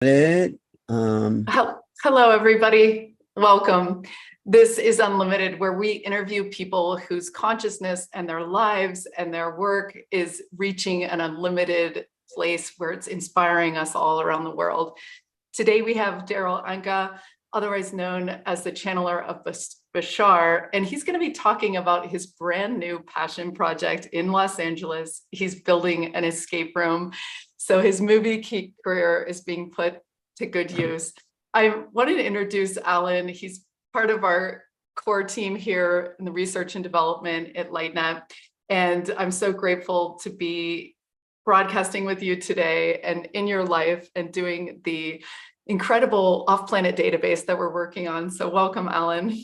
It. Hello, everybody. Welcome. This is Unlimited, where we interview people whose consciousness and their lives and their work is reaching an unlimited place where it's inspiring us all around the world. Today, we have Darryl Anka, otherwise known as the channeler of Bashar, and he's going to be talking about his brand new passion project in Los Angeles. He's building an escape room. So his movie career is being put to good use. I wanted to introduce Alan. He's part of our core team here in the research and development at LightNet. And I'm so grateful to be broadcasting with you today and in your life and doing the incredible off-planet database that we're working on. So welcome, Alan.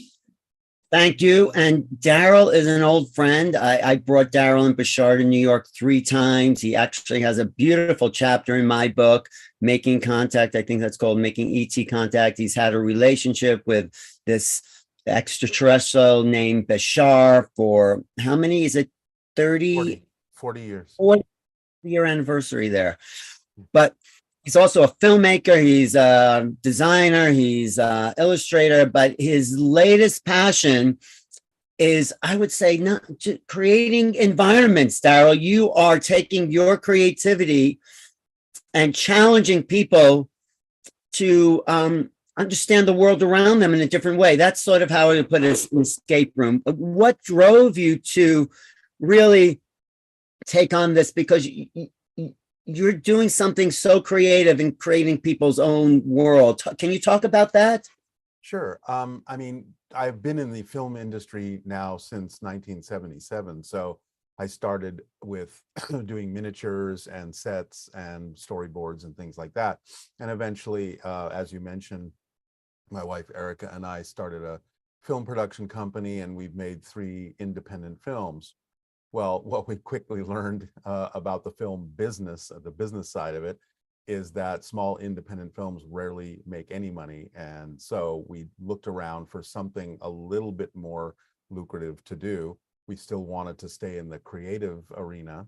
Thank you. And Darryl is an old friend. I brought Darryl and Bashar to New York 3 times. He actually has a beautiful chapter in my book, Making Contact. I think that's called Making ET Contact. He's had a relationship with this extraterrestrial named Bashar for how many? Is it 30? 40 years. 40-year anniversary there. But he's also a filmmaker, he's a designer, he's an illustrator, but his latest passion is, I would say, not creating environments, Darryl. You are taking your creativity and challenging people to understand the world around them in a different way. That's sort of how I would put it, an escape room. What drove you to really take on this? Because you're doing something so creative and creating people's own world. Can you talk about that? Sure. I mean, I've been in the film industry now since 1977. So I started with doing miniatures and sets and storyboards and things like that. And eventually, as you mentioned, my wife Erica and I started a film production company, and we've made 3 independent films. Well, what we quickly learned about the film business, the business side of it, is that small independent films rarely make any money. And so we looked around for something a little bit more lucrative to do. We still wanted to stay in the creative arena.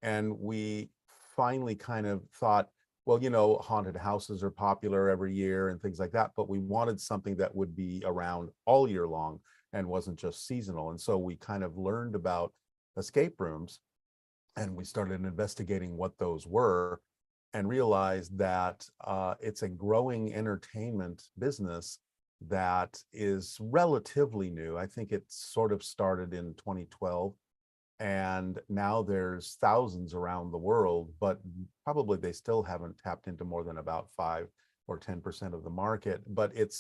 And we finally kind of thought, well, you know, haunted houses are popular every year and things like that, but we wanted something that would be around all year long and wasn't just seasonal. And so we kind of learned about escape rooms, and we started investigating what those were and realized that it's a growing entertainment business that is relatively new. I think it sort of started in 2012, and now there's thousands around the world, but probably they still haven't tapped into more than about 5 or 10% of the market. But it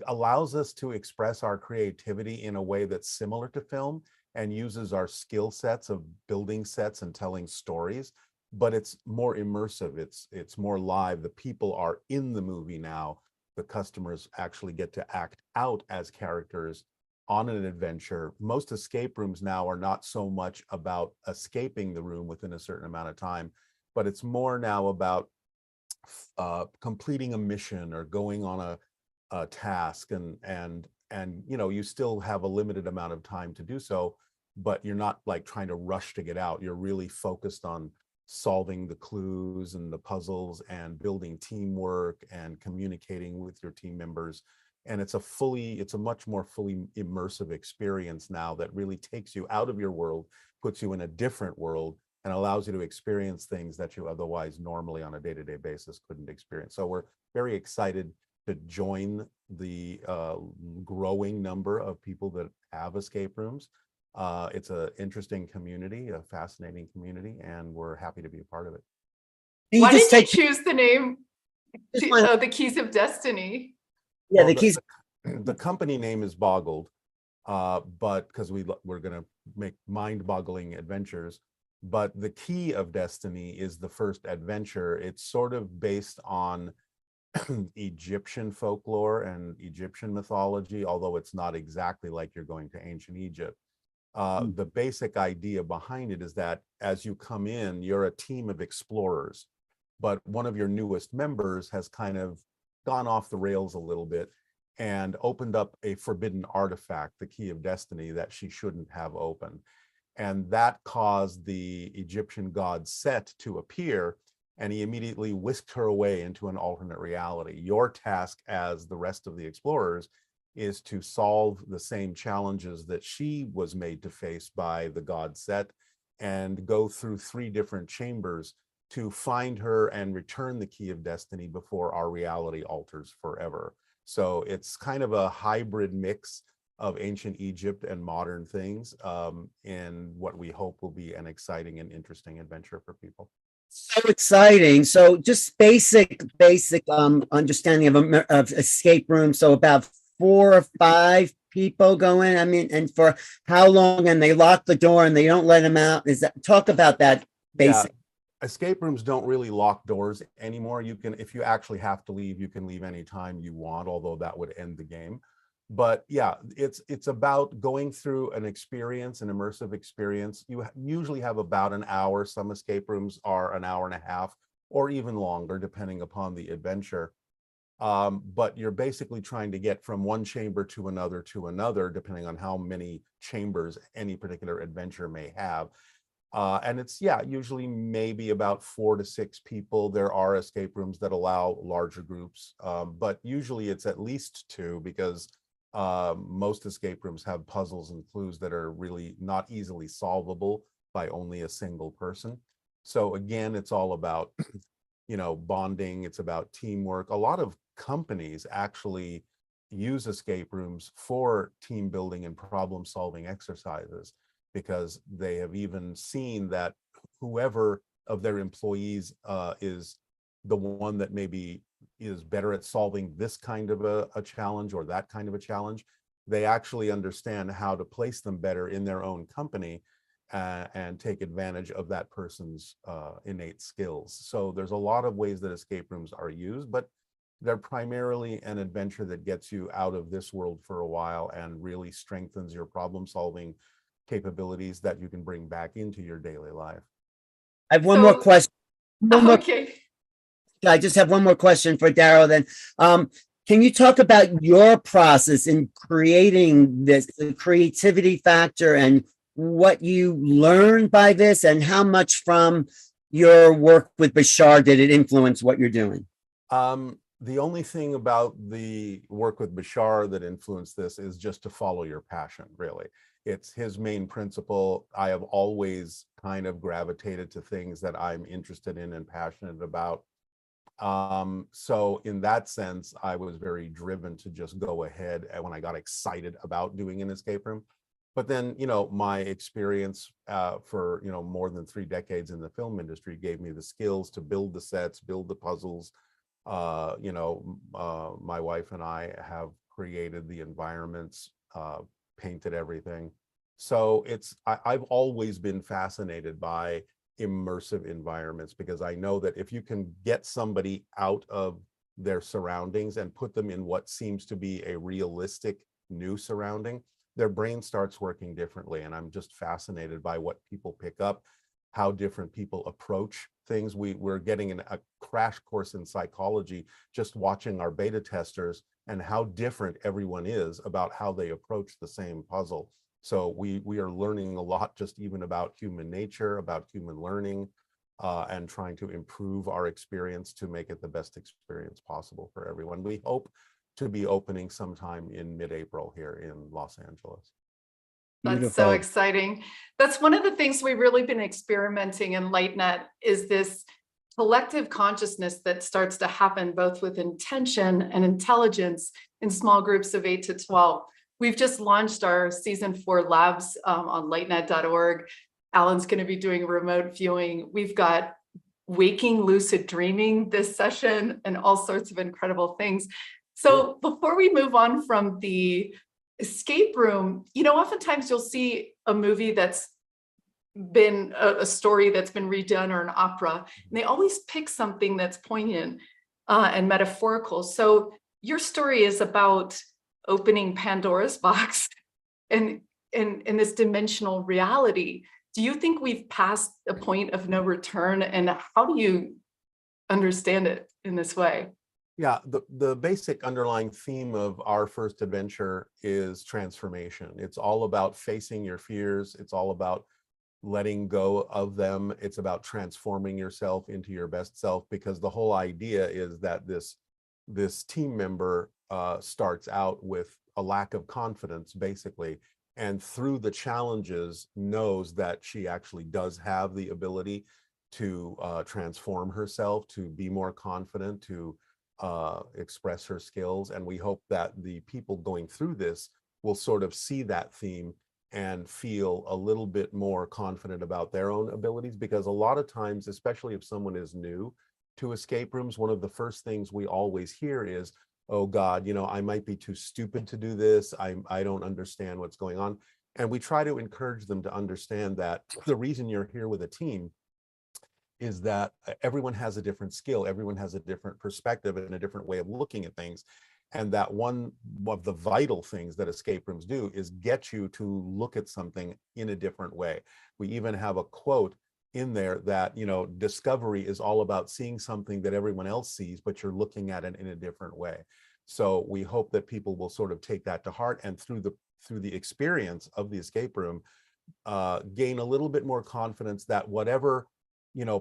allows us to express our creativity in a way that's similar to film and uses our skill sets of building sets and telling stories, but it's more immersive. It's more live. The people are in the movie now. The customers actually get to act out as characters on an adventure. Most escape rooms now are not so much about escaping the room within a certain amount of time, but it's more now about completing a mission or going on a task, and you know, you still have a limited amount of time to do so, but you're not like trying to rush to get out. You're really focused on solving the clues and the puzzles and building teamwork and communicating with your team members. And it's a much more fully immersive experience now that really takes you out of your world, puts you in a different world, and allows you to experience things that you otherwise normally on a day-to-day basis couldn't experience. So we're very excited to join the growing number of people that have escape rooms. It's an interesting community, a fascinating community, and we're happy to be a part of it. Why did you choose the name, The Keys of Destiny? Yeah, well, the company name is Boggled, but because we're going to make mind-boggling adventures. But the Key of Destiny is the first adventure. It's sort of based on Egyptian folklore and Egyptian mythology, although it's not exactly like you're going to ancient Egypt. The basic idea behind it is that as you come in, you're a team of explorers, but one of your newest members has kind of gone off the rails a little bit and opened up a forbidden artifact, the Key of Destiny, that she shouldn't have opened. And that caused the Egyptian god Set to appear and he immediately whisked her away into an alternate reality. Your task as the rest of the explorers is to solve the same challenges that she was made to face by the god Set, and go through 3 different chambers to find her and return the key of destiny before our reality alters forever. So it's kind of a hybrid mix of ancient Egypt and modern things, in what we hope will be an exciting and interesting adventure for people. So exciting. So just basic understanding of escape rooms. So about 4 or 5 people go in. I mean, and for how long? And they lock the door and they don't let them out. Talk about that basic? Yeah. Escape rooms don't really lock doors anymore. You can, if you actually have to leave, you can leave anytime you want, although that would end the game. But yeah, it's about going through an experience, an immersive experience. You usually have about an hour. Some escape rooms are an hour and a half or even longer, depending upon the adventure. But you're basically trying to get from one chamber to another, depending on how many chambers any particular adventure may have. And it's, yeah, usually maybe about 4 to 6 people. There are escape rooms that allow larger groups, but usually it's at least 2, because most escape rooms have puzzles and clues that are really not easily solvable by only a single person. So again, it's all about, bonding. It's about teamwork. A lot of companies actually use escape rooms for team building and problem solving exercises, because they have even seen that whoever of their employees is the one that maybe is better at solving this kind of a challenge or that kind of a challenge, they actually understand how to place them better in their own company and take advantage of that person's innate skills. So there's a lot of ways that escape rooms are used, but they're primarily an adventure that gets you out of this world for a while and really strengthens your problem solving capabilities that you can bring back into your daily life. I have one more question. Okay. I just have one more question for Darryl then. Can you talk about your process in creating this, the creativity factor, and what you learned by this, and how much from your work with Bashar did it influence what you're doing? The only thing about the work with Bashar that influenced this is just to follow your passion, really. It's his main principle. I have always kind of gravitated to things that I'm interested in and passionate about. So in that sense, I was very driven to just go ahead and when I got excited about doing an escape room. But then, my experience for, more than 3 decades in the film industry gave me the skills to build the sets, build the puzzles. My wife and I have created the environments, painted everything. So I've always been fascinated by immersive environments, because I know that if you can get somebody out of their surroundings and put them in what seems to be a realistic new surrounding, their brain starts working differently. And I'm just fascinated by what people pick up, how different people approach things. We're getting a crash course in psychology just watching our beta testers and how different everyone is about how they approach the same puzzle. So we are learning a lot just even about human nature, about human learning, and trying to improve our experience to make it the best experience possible for everyone. We hope to be opening sometime in mid-April here in Los Angeles. That's Beautiful. so exciting. That's one of the things we've really been experimenting in LightNet, is this collective consciousness that starts to happen both with intention and intelligence in small groups of 8 to 12. We've just launched our season 4 labs on lightnet.org. Alan's going to be doing remote viewing. We've got waking lucid dreaming this session and all sorts of incredible things. So before we move on from the escape room, oftentimes you'll see a movie that's been a story that's been redone, or an opera, and they always pick something that's poignant and metaphorical. So your story is about opening Pandora's box and in this dimensional reality. Do you think we've passed a point of no return, and how do you understand it in this way? Yeah, the basic underlying theme of our first adventure is transformation. It's all about facing your fears. It's all about letting go of them. It's about transforming yourself into your best self, because the whole idea is that this team member starts out with a lack of confidence, basically, and through the challenges knows that she actually does have the ability to transform herself, to be more confident, to express her skills. And we hope that the people going through this will sort of see that theme and feel a little bit more confident about their own abilities, because a lot of times, especially if someone is new to escape rooms, one of the first things we always hear is, oh God, I might be too stupid to do this. I don't understand what's going on. And we try to encourage them to understand that the reason you're here with a team is that everyone has a different skill, everyone has a different perspective and a different way of looking at things. And that one of the vital things that escape rooms do is get you to look at something in a different way. We even have a quote in there that, discovery is all about seeing something that everyone else sees, but you're looking at it in a different way. So we hope that people will sort of take that to heart, and through the experience of the escape room, gain a little bit more confidence that whatever,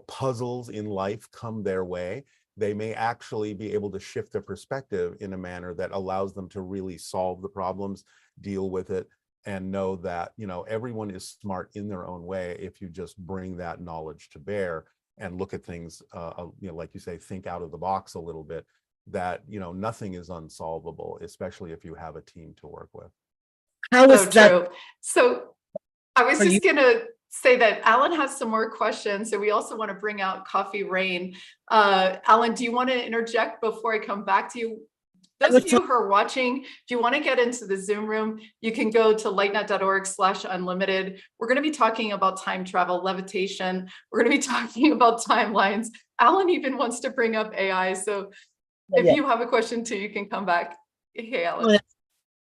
puzzles in life come their way, they may actually be able to shift their perspective in a manner that allows them to really solve the problems, deal with it, and know that, everyone is smart in their own way if you just bring that knowledge to bear and look at things, like you say, think out of the box a little bit, that, nothing is unsolvable, especially if you have a team to work with. How So is that true. So I was for you? just going to say that Alan has some more questions. So we also want to bring out Coffee Rain. Alan, do you want to interject before I come back to you? Those of you who are watching, if you want to get into the Zoom room, you can go to lightnet.org/unlimited. We're going to be talking about time travel, levitation. We're going to be talking about timelines. Alan even wants to bring up AI. So if Yeah. you have a question too, you can come back. Hey, Alan.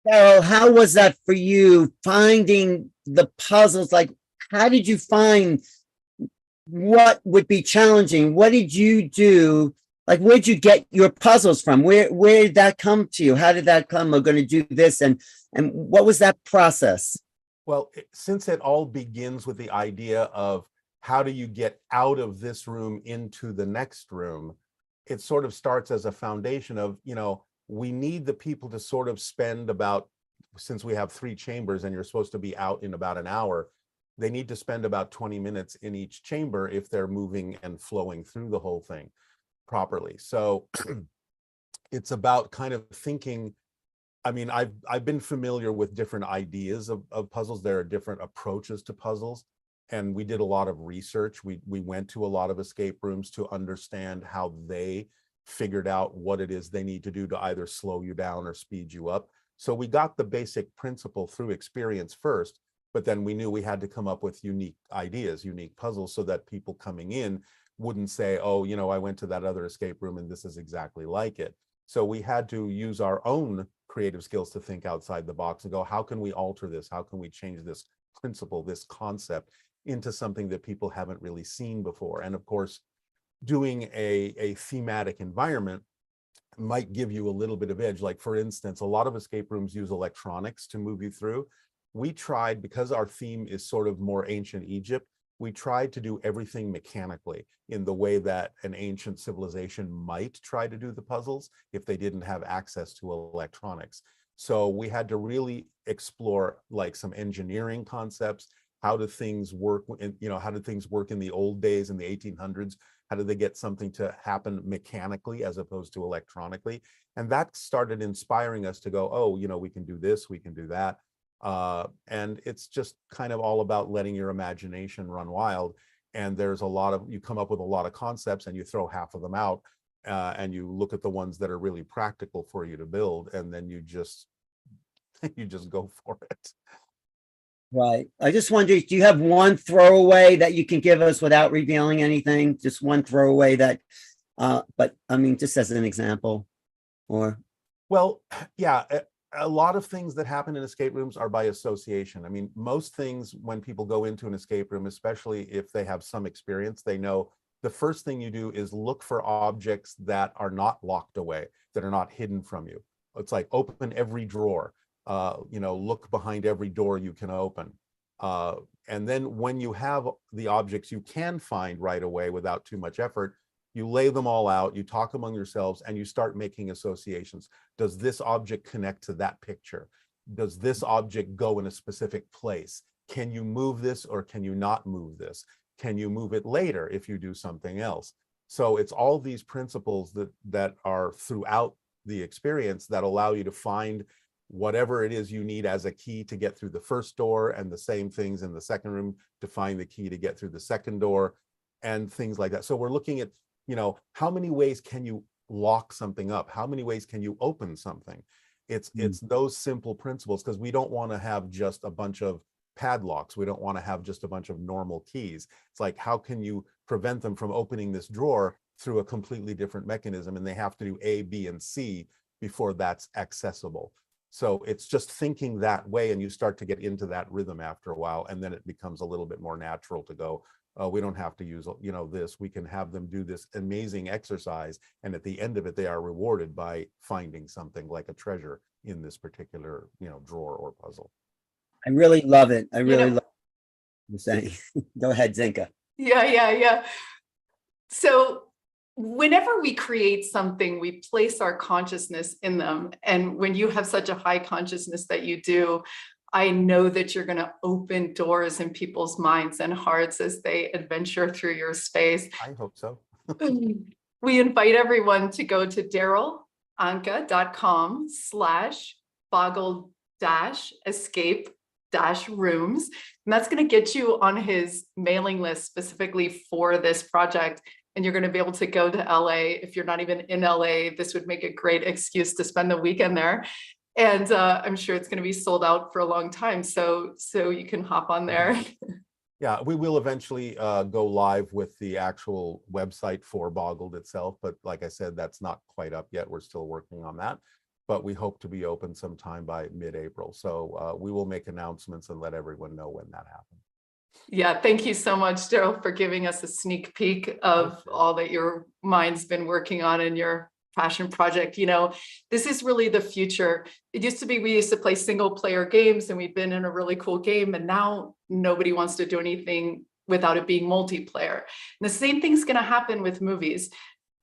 Darryl, how was that for you, finding the puzzles? Like, how did you find what would be challenging? What did you do? Like, where'd you get your puzzles from? Where did that come to you? How did that come? We're going to do this, and what was that process? Well, since it all begins with the idea of how do you get out of this room into the next room, it sort of starts as a foundation of, we need the people to sort of spend about, since we have 3 chambers and you're supposed to be out in about an hour, they need to spend about 20 minutes in each chamber if they're moving and flowing through the whole thing properly. So it's about kind of thinking. I mean, I've been familiar with different ideas of puzzles. There are different approaches to puzzles, and we did a lot of research. We went to a lot of escape rooms to understand how they figured out what it is they need to do to either slow you down or speed you up. So we got the basic principle through experience first, but then we knew we had to come up with unique ideas, unique puzzles, so that people coming in wouldn't say, oh, I went to that other escape room and this is exactly like it. So we had to use our own creative skills to think outside the box and go, how can we alter this? How can we change this principle, this concept, into something that people haven't really seen before? And of course, doing a thematic environment might give you a little bit of edge. Like, for instance, a lot of escape rooms use electronics to move you through. We tried, because our theme is sort of more ancient Egypt, we tried to do everything mechanically in the way that an ancient civilization might try to do the puzzles if they didn't have access to electronics. So we had to really explore like some engineering concepts. How do things work? How did things work in the old days, in the 1800s? How did they get something to happen mechanically as opposed to electronically? And that started inspiring us to go, oh, we can do this, we can do that. And it's just kind of all about letting your imagination run wild. And there's you come up with a lot of concepts and you throw half of them out, and you look at the ones that are really practical for you to build, and then you just go for it. Right. I just wonder, do you have one throwaway that you can give us without revealing anything? Just one throwaway that, but I mean, just as an example, or. Well, yeah, a lot of things that happen in escape rooms are by association. I mean, most things when people go into an escape room, especially if they have some experience, they know the first thing you do is look for objects that are not locked away, that are not hidden from you. It's like open every drawer, look behind every door you can open. And then when you have the objects you can find right away without too much effort, you lay them all out, you talk among yourselves, and you start making associations. Does this object connect to that picture? Does this object go in a specific place? Can you move this or can you not move this? Can you move it later if you do something else? So it's all these principles that are throughout the experience that allow you to find whatever it is you need as a key to get through the first door, and the same things in the second room to find the key to get through the second door, and things like that. So we're looking at, how many ways can you lock something up? How many ways can you open something? It's those simple principles, because we don't want to have just a bunch of padlocks. We don't want to have just a bunch of normal keys. It's like, how can you prevent them from opening this drawer through a completely different mechanism? And they have to do A, B, and C before that's accessible. So it's just thinking that way, and you start to get into that rhythm after a while, and then it becomes a little bit more natural to go, we don't have to use, this. We can have them do this amazing exercise, and at the end of it, they are rewarded by finding something like a treasure in this particular, drawer or puzzle. I really love it. I You really know- love what you're saying. Go ahead, Zinka. Yeah. So whenever we create something, we place our consciousness in them. And when you have such a high consciousness that you do, I know that you're going to open doors in people's minds and hearts as they adventure through your space. I hope so. We invite everyone to go to darrylanka.com/boggle-escape-rooms. And that's going to get you on his mailing list specifically for this project. And you're going to be able to go to LA. If you're not even in LA, this would make a great excuse to spend the weekend there. And I'm sure it's going to be sold out for a long time. So you can hop on there. Yeah, we will eventually go live with the actual website for Boggled itself. But like I said, that's not quite up yet. We're still working on that. But we hope to be open sometime by mid-April. So we will make announcements and let everyone know when that happens. Yeah, thank you so much, Darryl, for giving us a sneak peek of all that your mind's been working on in your passion project. This is really the future. It used to be, we used to play single player games and we've been in a really cool game, and now nobody wants to do anything without it being multiplayer. And the same thing's going to happen with movies.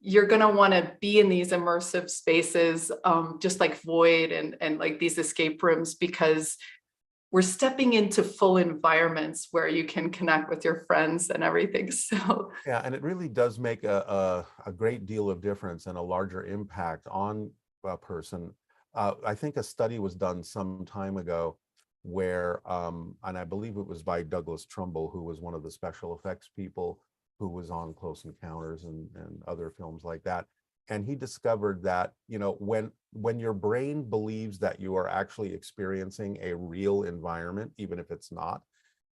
You're going to want to be in these immersive spaces, just like Void and like these escape rooms, because we're stepping into full environments where you can connect with your friends and everything. So yeah, and it really does make a great deal of difference and a larger impact on a person. I think a study was done some time ago where, and I believe it was by Douglas Trumbull, who was one of the special effects people who was on Close Encounters and other films like that. And he discovered that, when your brain believes that you are actually experiencing a real environment, even if it's not,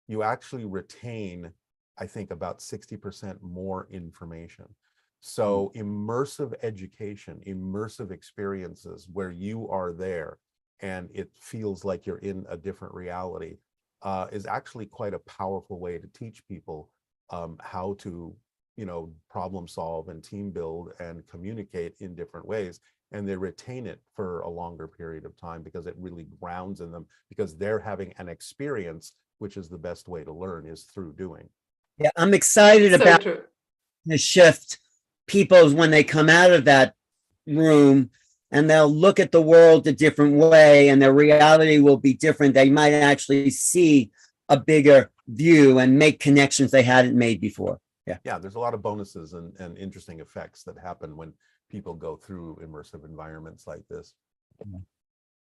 you actually retain, I think, about 60% more information. So immersive education, immersive experiences where you are there and it feels like you're in a different reality is actually quite a powerful way to teach people how to problem solve and team build and communicate in different ways. And they retain it for a longer period of time because it really grounds in them, because they're having an experience, which is the best way to learn, is through doing. Yeah, I'm excited about the shift. People, when they come out of that room, and they'll look at the world a different way, and their reality will be different. They might actually see a bigger view and make connections they hadn't made before. Yeah, there's a lot of bonuses and interesting effects that happen when people go through immersive environments like this.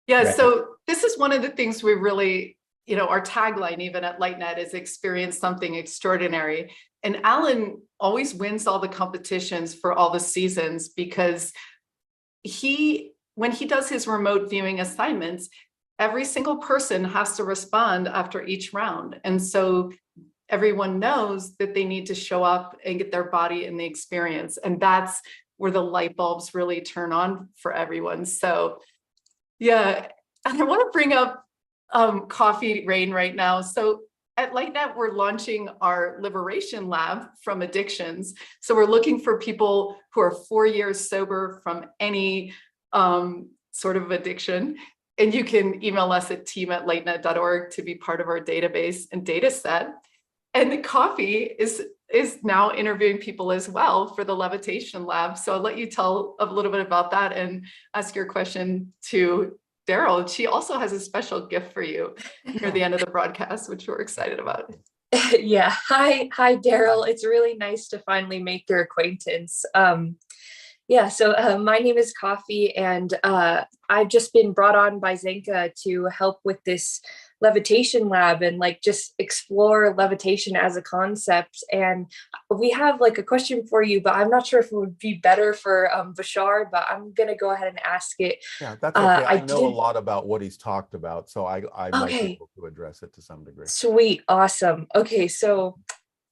Yeah, Right. so this is one of the things we really, our tagline even at LightNet is experience something extraordinary. And Alan always wins all the competitions for all the seasons because when he does his remote viewing assignments, every single person has to respond after each round. And so everyone knows that they need to show up and get their body in the experience. And that's where the light bulbs really turn on for everyone. So yeah, and I want to bring up Coffee Rain right now. So at LightNet, we're launching our Liberation Lab from addictions. So we're looking for people who are 4 years sober from any sort of addiction. And you can email us at team@lightnet.org to be part of our database and data set. And the Coffee is now interviewing people as well for the Levitation Lab. So I'll let you tell a little bit about that and ask your question to Darryl. She also has a special gift for you near the end of the broadcast, which we're excited about. Yeah. Hi, Darryl. It's really nice to finally make your acquaintance. So my name is Coffee, and I've just been brought on by Zenka to help with this levitation lab and like just explore levitation as a concept. And we have like a question for you, but I'm not sure if it would be better for Bashar, but I'm gonna go ahead and ask it. Yeah, that's okay. I know a did- lot about what he's talked about, so I might be Okay. able to address it to some degree. Sweet, awesome.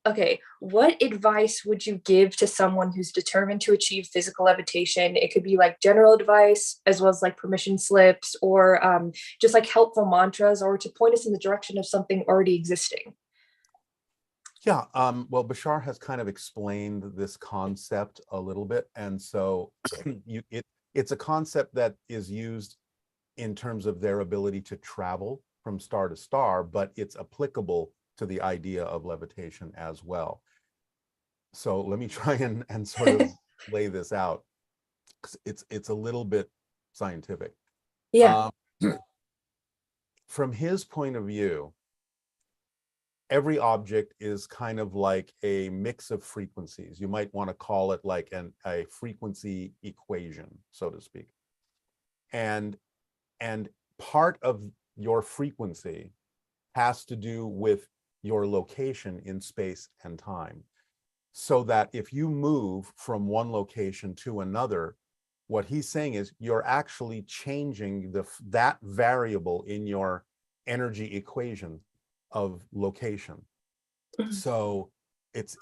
Okay, what advice would you give to someone who's determined to achieve physical levitation? It could be like general advice, as well as like permission slips, or just like helpful mantras, or to point us in the direction of something already existing. Yeah, well, Bashar has kind of explained this concept a little bit, and so it's a concept that is used in terms of their ability to travel from star to star, but it's applicable to the idea of levitation as well. So let me try and sort of lay this out, because it's a little bit scientific. Yeah. From his point of view, every object is kind of like a mix of frequencies. You might want to call it like a frequency equation, so to speak. And part of your frequency has to do with your location in space and time. So that if you move from one location to another, what he's saying is you're actually changing that variable in your energy equation of location. So it's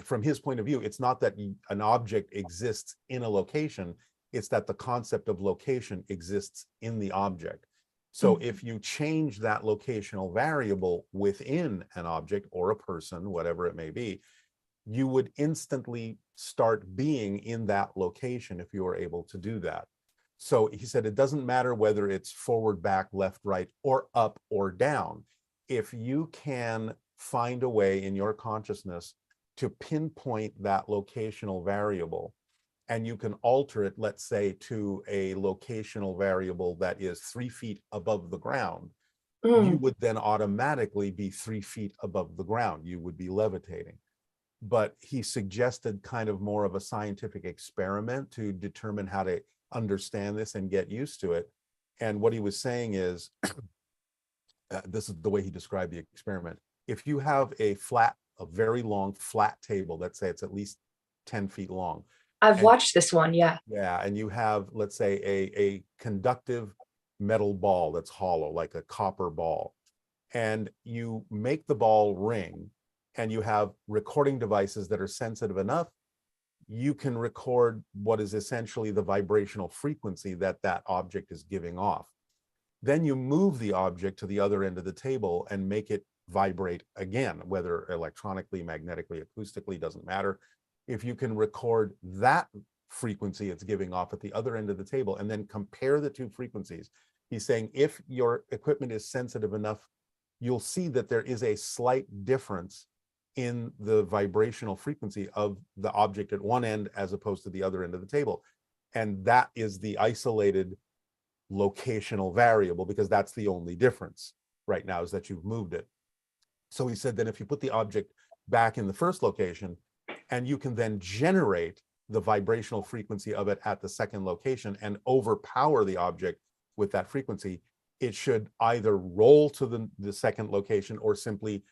from his point of view, it's not that an object exists in a location, it's that the concept of location exists in the object. So if you change that locational variable within an object or a person, whatever it may be, you would instantly start being in that location if you were able to do that. So he said, it doesn't matter whether it's forward, back, left, right, or up or down. If you can find a way in your consciousness to pinpoint that locational variable, and you can alter it, let's say, to a locational variable that is 3 feet above the ground, you would then automatically be 3 feet above the ground. You would be levitating. But he suggested kind of more of a scientific experiment to determine how to understand this and get used to it. And what he was saying is, this is the way he described the experiment. If you have a very long flat table, let's say it's at least 10 feet long. I've watched this one, yeah. Yeah, and you have, let's say, a conductive metal ball that's hollow, like a copper ball. And you make the ball ring, and you have recording devices that are sensitive enough, you can record what is essentially the vibrational frequency that that object is giving off. Then you move the object to the other end of the table and make it vibrate again, whether electronically, magnetically, acoustically, doesn't matter. If you can record that frequency it's giving off at the other end of the table and then compare the two frequencies, he's saying if your equipment is sensitive enough, you'll see that there is a slight difference in the vibrational frequency of the object at one end as opposed to the other end of the table. And that is the isolated locational variable, because that's the only difference right now, is that you've moved it. So he said that if you put the object back in the first location, and you can then generate the vibrational frequency of it at the second location and overpower the object with that frequency, it should either roll to the second location or simply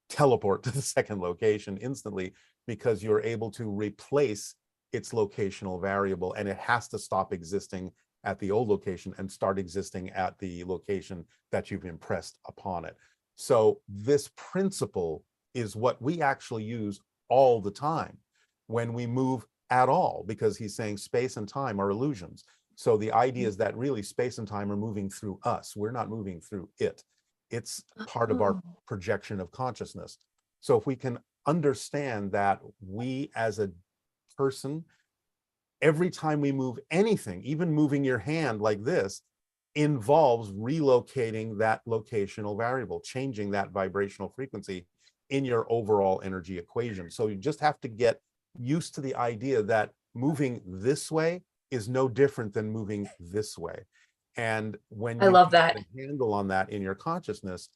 teleport to the second location instantly, because you're able to replace its locational variable, and it has to stop existing at the old location and start existing at the location that you've impressed upon it. So this principle is what we actually use all the time when we move at all, because he's saying space and time are illusions. So the idea is that really space and time are moving through us. We're not moving through it. It's part of our projection of consciousness. So if we can understand that we as a person, every time we move anything, even moving your hand like this, involves relocating that locational variable, changing that vibrational frequency in your overall energy equation. So you just have to get used to the idea that moving this way is no different than moving this way. And when I you love can that. get a handle on that in your consciousness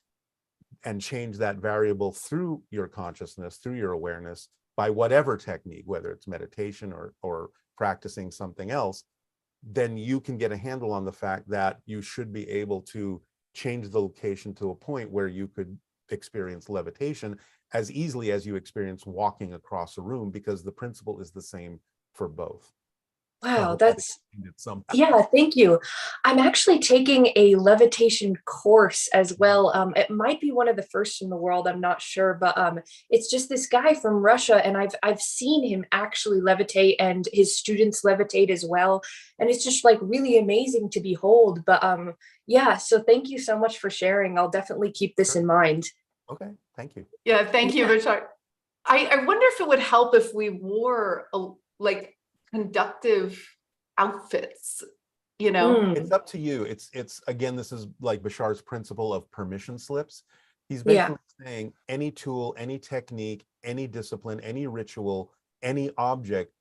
and change that variable through your consciousness, through your awareness, by whatever technique, whether it's meditation or practicing something else, then you can get a handle on the fact that you should be able to change the location to a point where you could experience levitation as easily as you experience walking across a room, because the principle is the same for both. I Wow, hope I that's, explained it somehow. yeah, thank you. I'm actually taking a levitation course as well. It might be one of the first in the world, I'm not sure, but it's just this guy from Russia, and I've seen him actually levitate, and his students levitate as well. And it's just like really amazing to behold. But yeah, so thank you so much for sharing. I'll definitely keep this in mind. Okay, thank you. Yeah, thank you, Bashar. I wonder if it would help if we wore like conductive outfits, you know? Mm, It's up to you. It's again, this is like Bashar's principle of permission slips. He's yeah, basically saying any tool, any technique, any discipline, any ritual, any object,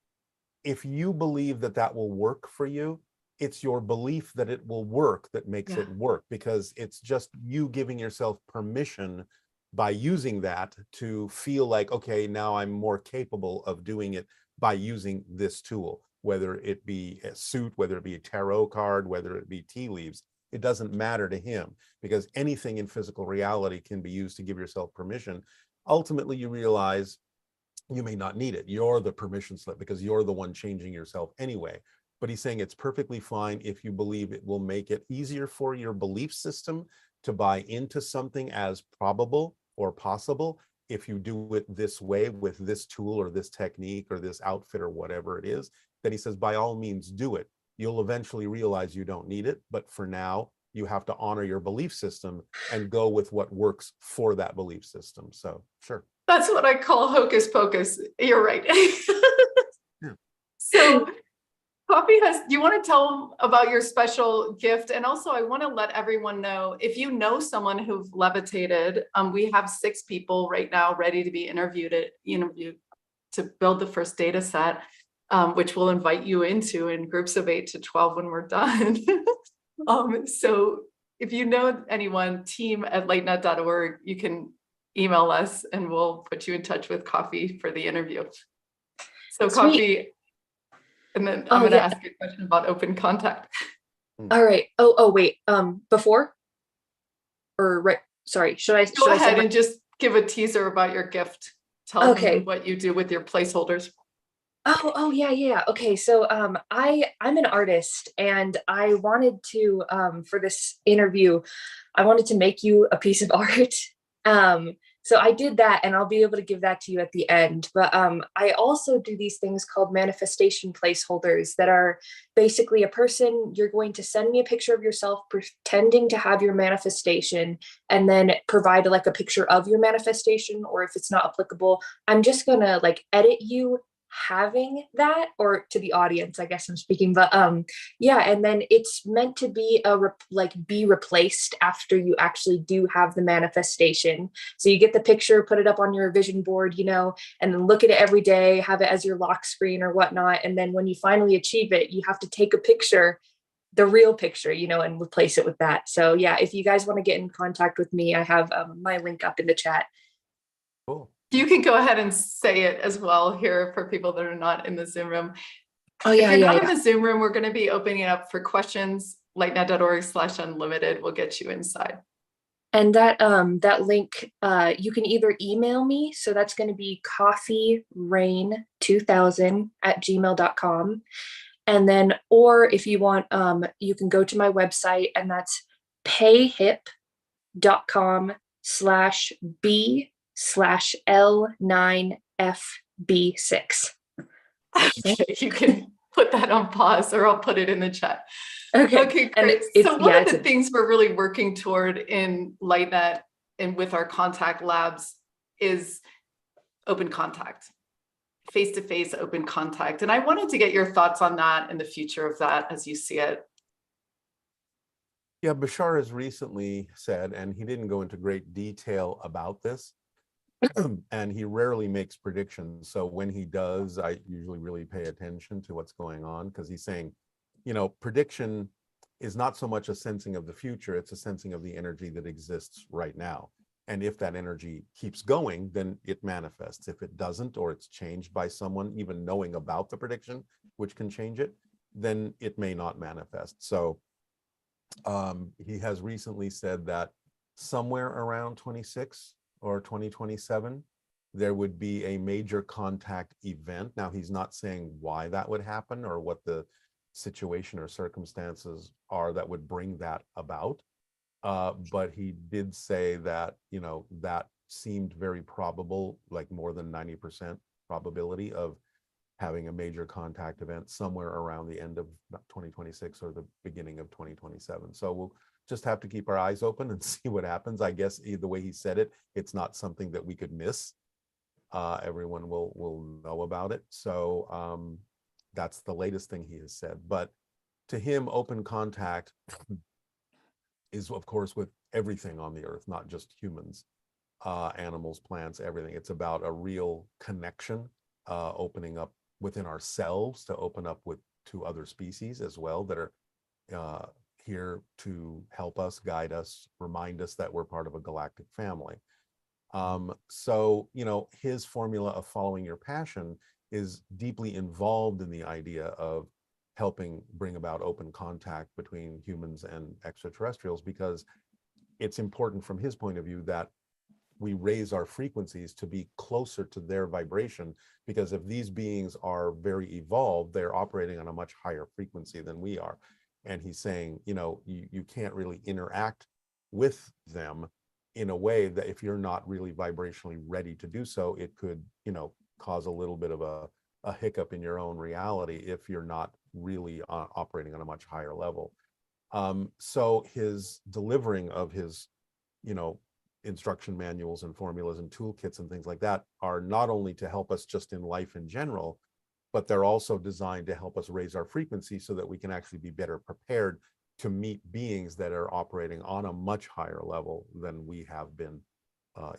if you believe that that will work for you, it's your belief that it will work that makes it work, because it's just you giving yourself permission by using that to feel like, okay, now I'm more capable of doing it by using this tool, whether it be a suit, whether it be a tarot card, whether it be tea leaves. It doesn't matter to him, because anything in physical reality can be used to give yourself permission. Ultimately, you realize you may not need it. You're the permission slip because you're the one changing yourself anyway. But he's saying it's perfectly fine if you believe it will make it easier for your belief system to buy into something as probable or possible. If you do it this way with this tool or this technique or this outfit or whatever it is, then he says, by all means, do it. You'll eventually realize you don't need it. But for now, you have to honor your belief system and go with what works for that belief system. So, sure. That's what I call hocus pocus. You're right. Yeah. So Coffee do you want to tell them about your special gift? And also I want to let everyone know, if you know someone who've levitated, we have 6 people right now ready to be interviewed to build the first data set, which we'll invite you into in groups of 8 to 12 when we're done. So if you know anyone, team@lightnet.org, you can email us and we'll put you in touch with Coffee for the interview. So Sweet. Coffee, and then I'm going to yeah. ask you a question about open contact. All right. Oh, wait. Before or right? Sorry. Should I Go ahead say and just give a teaser about your gift. Tell Okay. them what you do with your placeholders. Oh, yeah. Okay, so I'm an artist, and I wanted to for this interview, I wanted to make you a piece of art. So I did that, and I'll be able to give that to you at the end. But I also do these things called manifestation placeholders that are basically a person. You're going to send me a picture of yourself pretending to have your manifestation, and then provide like a picture of your manifestation, or if it's not applicable, I'm just gonna like edit you having that, or to the audience, I guess I'm speaking, but yeah, and then it's meant to be be replaced after you actually do have the manifestation. So you get the picture, put it up on your vision board, and then look at it every day, have it as your lock screen or whatnot, and then when you finally achieve it, you have to take a picture, the real picture, and replace it with that. So yeah, if you guys want to get in contact with me, I have my link up in the chat. Cool. You can go ahead and say it as well here for people that are not in the Zoom room. Oh yeah, if you're yeah, not in the Zoom room, we're going to be opening it up for questions. lightnet.org/unlimited will get you inside. And that link, you can either email me, so that's going to be coffeerain2000@gmail.com. And then, or if you want, you can go to my website, and that's payhip.com/B/L9FB6. Okay, you can put that on pause, or I'll put it in the chat. Okay, great. So one of the things we're really working toward in LightNet and with our contact labs is open contact, face-to-face open contact. And I wanted to get your thoughts on that and the future of that as you see it. Yeah, Bashar has recently said, and he didn't go into great detail about this, and he rarely makes predictions. So when he does, I usually really pay attention to what's going on, because he's saying, prediction is not so much a sensing of the future, it's a sensing of the energy that exists right now. And if that energy keeps going, then it manifests. If it doesn't, or it's changed by someone even knowing about the prediction, which can change it, then it may not manifest. So he has recently said that somewhere around 26 or 2027, there would be a major contact event. Now, he's not saying why that would happen or what the situation or circumstances are that would bring that about. But he did say that, that seemed very probable, like more than 90% probability of having a major contact event somewhere around the end of 2026 or the beginning of 2027. So we'll just have to keep our eyes open and see what happens. I guess the way he said it, it's not something that we could miss. Everyone will know about it. So that's the latest thing he has said. But to him, open contact is, of course, with everything on the earth, not just humans, animals, plants, everything. It's about a real connection, opening up within ourselves to open up to other species as well that are here to help us, guide us, remind us that we're part of a galactic family. So, his formula of following your passion is deeply involved in the idea of helping bring about open contact between humans and extraterrestrials, because it's important from his point of view that we raise our frequencies to be closer to their vibration, because if these beings are very evolved, they're operating on a much higher frequency than we are. And he's saying, you can't really interact with them in a way that if you're not really vibrationally ready to do so, it could, cause a little bit of a hiccup in your own reality if you're not really operating on a much higher level. So his delivering of his, instruction manuals and formulas and toolkits and things like that are not only to help us just in life in general, but they're also designed to help us raise our frequency so that we can actually be better prepared to meet beings that are operating on a much higher level than we have been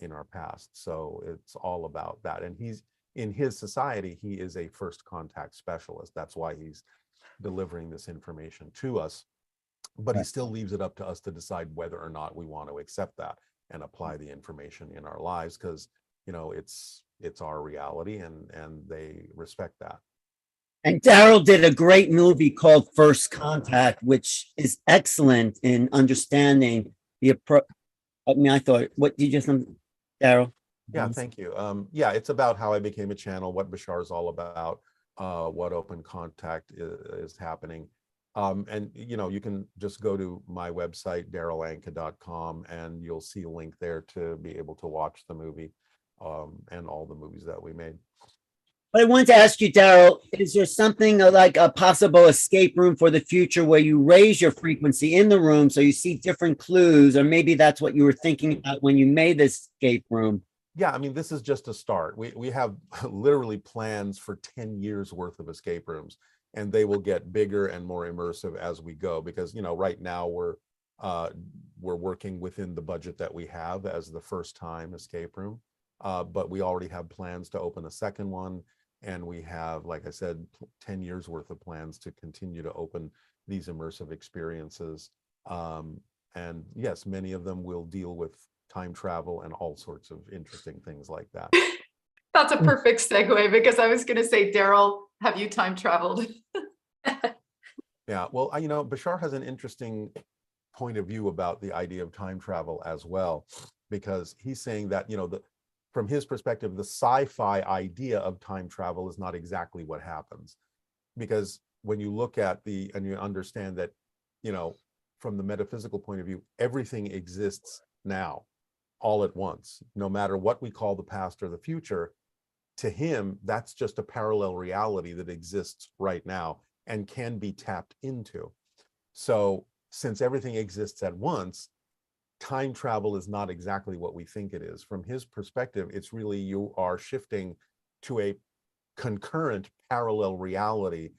in our past. So it's all about that. And he's in his society, he is a first contact specialist. That's why he's delivering this information to us. But he still leaves it up to us to decide whether or not we want to accept that and apply the information in our lives, because it's our reality, and they respect that. And Darryl did a great movie called First Contact, which is excellent in understanding the approach. I mean, I thought, what did you just, Darryl? Yeah, thank you. Yeah, it's about how I became a channel, what Bashar is all about, what open contact is happening. And you can just go to my website, darryllanka.com, and you'll see a link there to be able to watch the movie, and all the movies that we made. But I wanted to ask you, Darryl, is there something like a possible escape room for the future where you raise your frequency in the room so you see different clues, or maybe that's what you were thinking about when you made this escape room? Yeah, I mean, this is just a start. We have literally plans for 10 years worth of escape rooms, and they will get bigger and more immersive as we go, because right now we're working within the budget that we have as the first time escape room, but we already have plans to open a second one, and we have, like I said, 10 years worth of plans to continue to open these immersive experiences. And yes, many of them will deal with time travel and all sorts of interesting things like that. That's a perfect segue, because I was going to say, Darryl, have you time traveled? Yeah, well, Bashar has an interesting point of view about the idea of time travel as well, because he's saying that, from his perspective, the sci-fi idea of time travel is not exactly what happens. Because when you look at and you understand that, from the metaphysical point of view, everything exists now, all at once, no matter what we call the past or the future. To him, that's just a parallel reality that exists right now and can be tapped into. So since everything exists at once, time travel is not exactly what we think it is. From his perspective, it's really, you are shifting to a concurrent parallel reality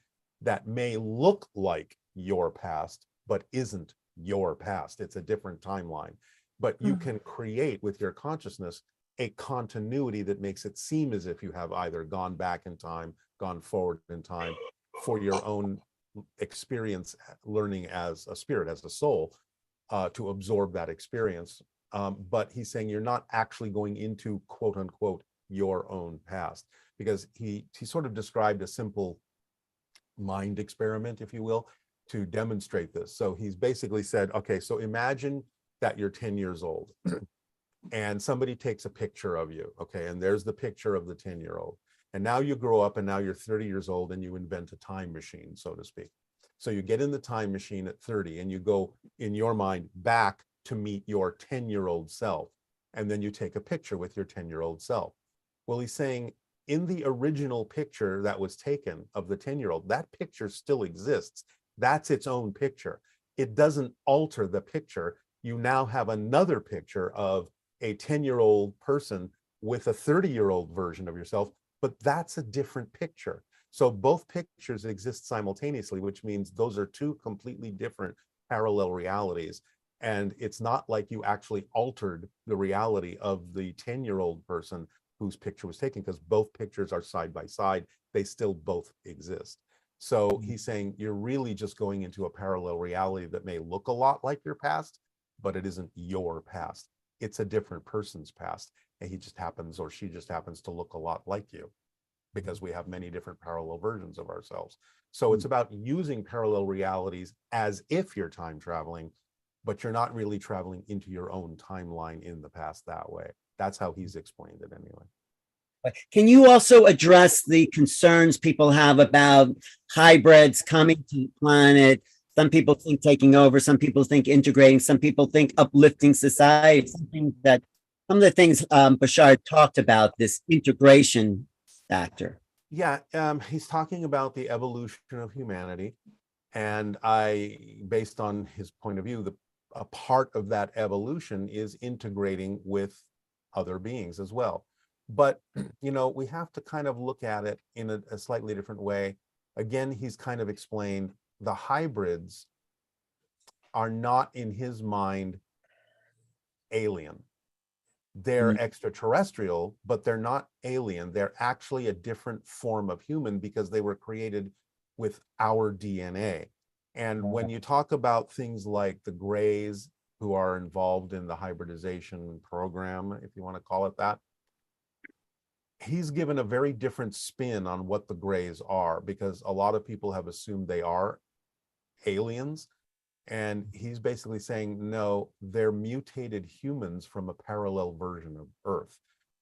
that may look like your past, but isn't your past. It's a different timeline. But you can create with your consciousness a continuity that makes it seem as if you have either gone back in time, gone forward in time for your own experience, learning as a spirit, as a soul, to absorb that experience. But he's saying you're not actually going into quote unquote your own past, because he sort of described a simple mind experiment, if you will, to demonstrate this. So he's basically said, okay, so imagine that you're 10 years old and somebody takes a picture of you, okay, and there's the picture of the 10-year-old. And now you grow up and now you're 30 years old and you invent a time machine, so to speak. So you get in the time machine at 30 and you go in your mind back to meet your 10-year-old self. And then you take a picture with your 10-year-old self. Well, he's saying in the original picture that was taken of the 10-year-old, that picture still exists. That's its own picture. It doesn't alter the picture. You now have another picture of a 10-year-old person with a 30-year-old version of yourself, but that's a different picture. So both pictures exist simultaneously, which means those are two completely different parallel realities. And it's not like you actually altered the reality of the 10-year-old person whose picture was taken, because both pictures are side by side. They still both exist. So he's saying you're really just going into a parallel reality that may look a lot like your past, but it isn't your past. It's a different person's past. And he just happens, or she just happens to look a lot like you, because we have many different parallel versions of ourselves. So it's about using parallel realities as if you're time traveling, but you're not really traveling into your own timeline in the past that way. That's how he's explained it anyway. Can you also address the concerns people have about hybrids coming to the planet? Some people think taking over, some people think integrating, some people think uplifting society. Some of the things Bashar talked about, this integration factor. Yeah, he's talking about the evolution of humanity. And based on his point of view, a part of that evolution is integrating with other beings as well. But, we have to kind of look at it in a slightly different way. Again, he's kind of explained the hybrids are not, in his mind, alien. They're extraterrestrial, but they're not alien. They're actually a different form of human because they were created with our DNA. And when you talk about things like the Greys who are involved in the hybridization program, if you want to call it that, he's given a very different spin on what the Greys are, because a lot of people have assumed they are aliens. And he's basically saying, no, they're mutated humans from a parallel version of Earth.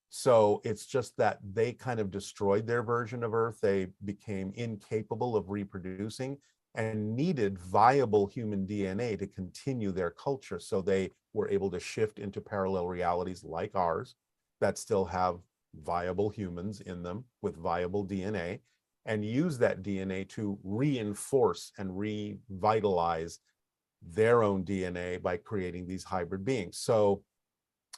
So it's just that they kind of destroyed their version of Earth. They became incapable of reproducing and needed viable human DNA to continue their culture. So they were able to shift into parallel realities like ours that still have viable humans in them with viable DNA, and use that DNA to reinforce and revitalize their own DNA by creating these hybrid beings. So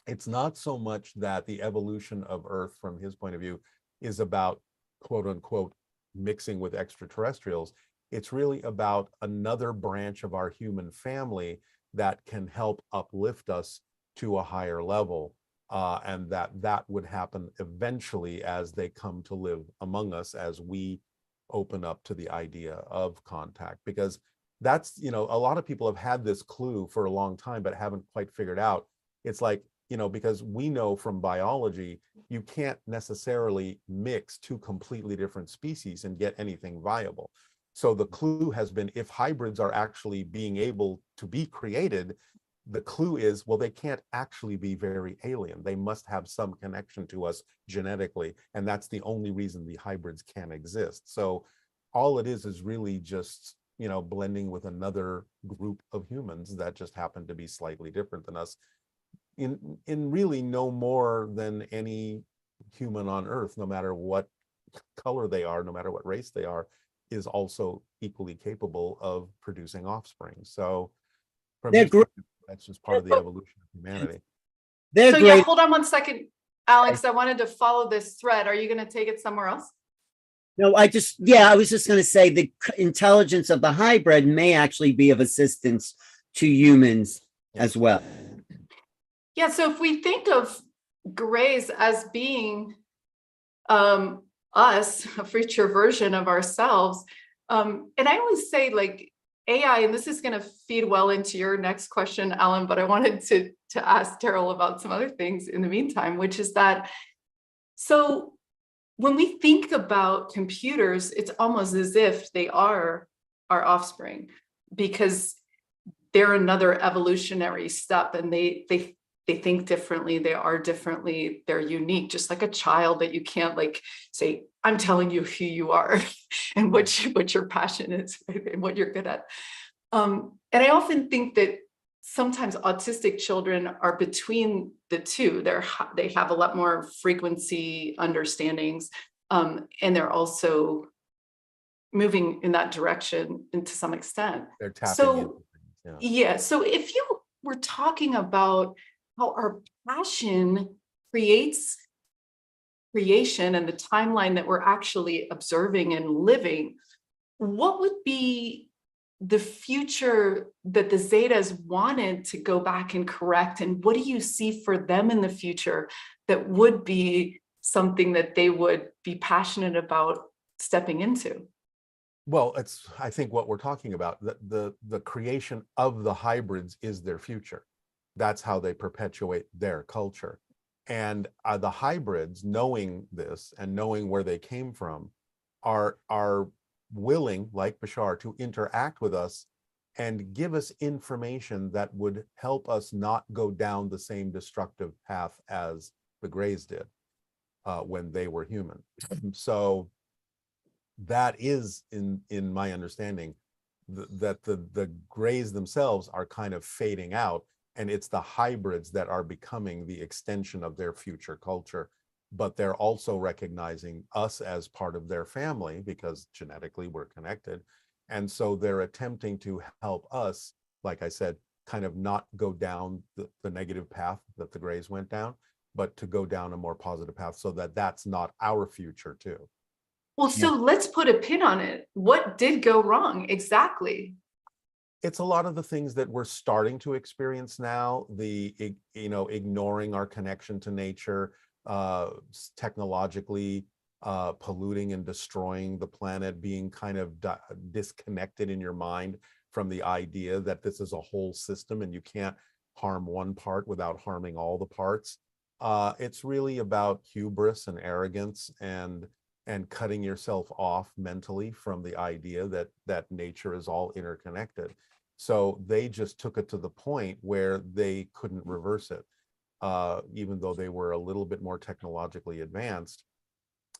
it's not so much that the evolution of Earth, from his point of view, is about quote unquote mixing with extraterrestrials. It's really about another branch of our human family that can help uplift us to a higher level. And that would happen eventually as they come to live among us, as we open up to the idea of contact. Because that's, a lot of people have had this clue for a long time, but haven't quite figured out. It's like, because we know from biology, you can't necessarily mix two completely different species and get anything viable. So the clue has been, if hybrids are actually being able to be created, the clue is, well, they can't actually be very alien. They must have some connection to us genetically. And that's the only reason the hybrids can exist. So all it is really just, blending with another group of humans that just happen to be slightly different than us in really no more than any human on Earth, no matter what color they are, no matter what race they are, is also equally capable of producing offspring. So from his point of view, that's just part of the evolution of humanity. So yeah, hold on one second, Alex. I wanted to follow this thread. Are you going to take it somewhere else? No, I was just going to say the intelligence of the hybrid may actually be of assistance to humans as well. Yeah, so if we think of grays as being us, a future version of ourselves, and I always say like AI, and this is going to feed well into your next question, Alan, but I wanted to ask Darryl about some other things in the meantime, which is that, so when we think about computers, it's almost as if they are our offspring, because they're another evolutionary step, and they think differently, they are differently, they're unique, just like a child that you can't like say, I'm telling you who you are and what your passion is, right? And what you're good at. And I often think that sometimes autistic children are between the two. They have a lot more frequency understandings, and they're also moving in that direction to some extent. They're tapping So into things, yeah, so if you were talking about how our passion creates creation and the timeline that we're actually observing and living, what would be the future that the Zetas wanted to go back and correct? And what do you see for them in the future that would be something that they would be passionate about stepping into? Well, it's, I think what we're talking about, the creation of the hybrids is their future. That's how they perpetuate their culture. And the hybrids, knowing this and knowing where they came from, are willing, like Bashar, to interact with us and give us information that would help us not go down the same destructive path as the Greys did when they were human. So that is, in my understanding, that the Greys themselves are kind of fading out, and it's the hybrids that are becoming the extension of their future culture. But they're also recognizing us as part of their family because genetically we're connected. And so they're attempting to help us, like I said, kind of not go down the negative path that the Greys went down, but to go down a more positive path so that that's not our future too. Well, so let's put a pin on it. What did go wrong exactly? It's a lot of the things that we're starting to experience now, ignoring our connection to nature, technologically polluting and destroying the planet, being kind of disconnected in your mind from the idea that this is a whole system and you can't harm one part without harming all the parts. It's really about hubris and arrogance and cutting yourself off mentally from the idea that nature is all interconnected. So they just took it to the point where they couldn't reverse it. Even though they were a little bit more technologically advanced,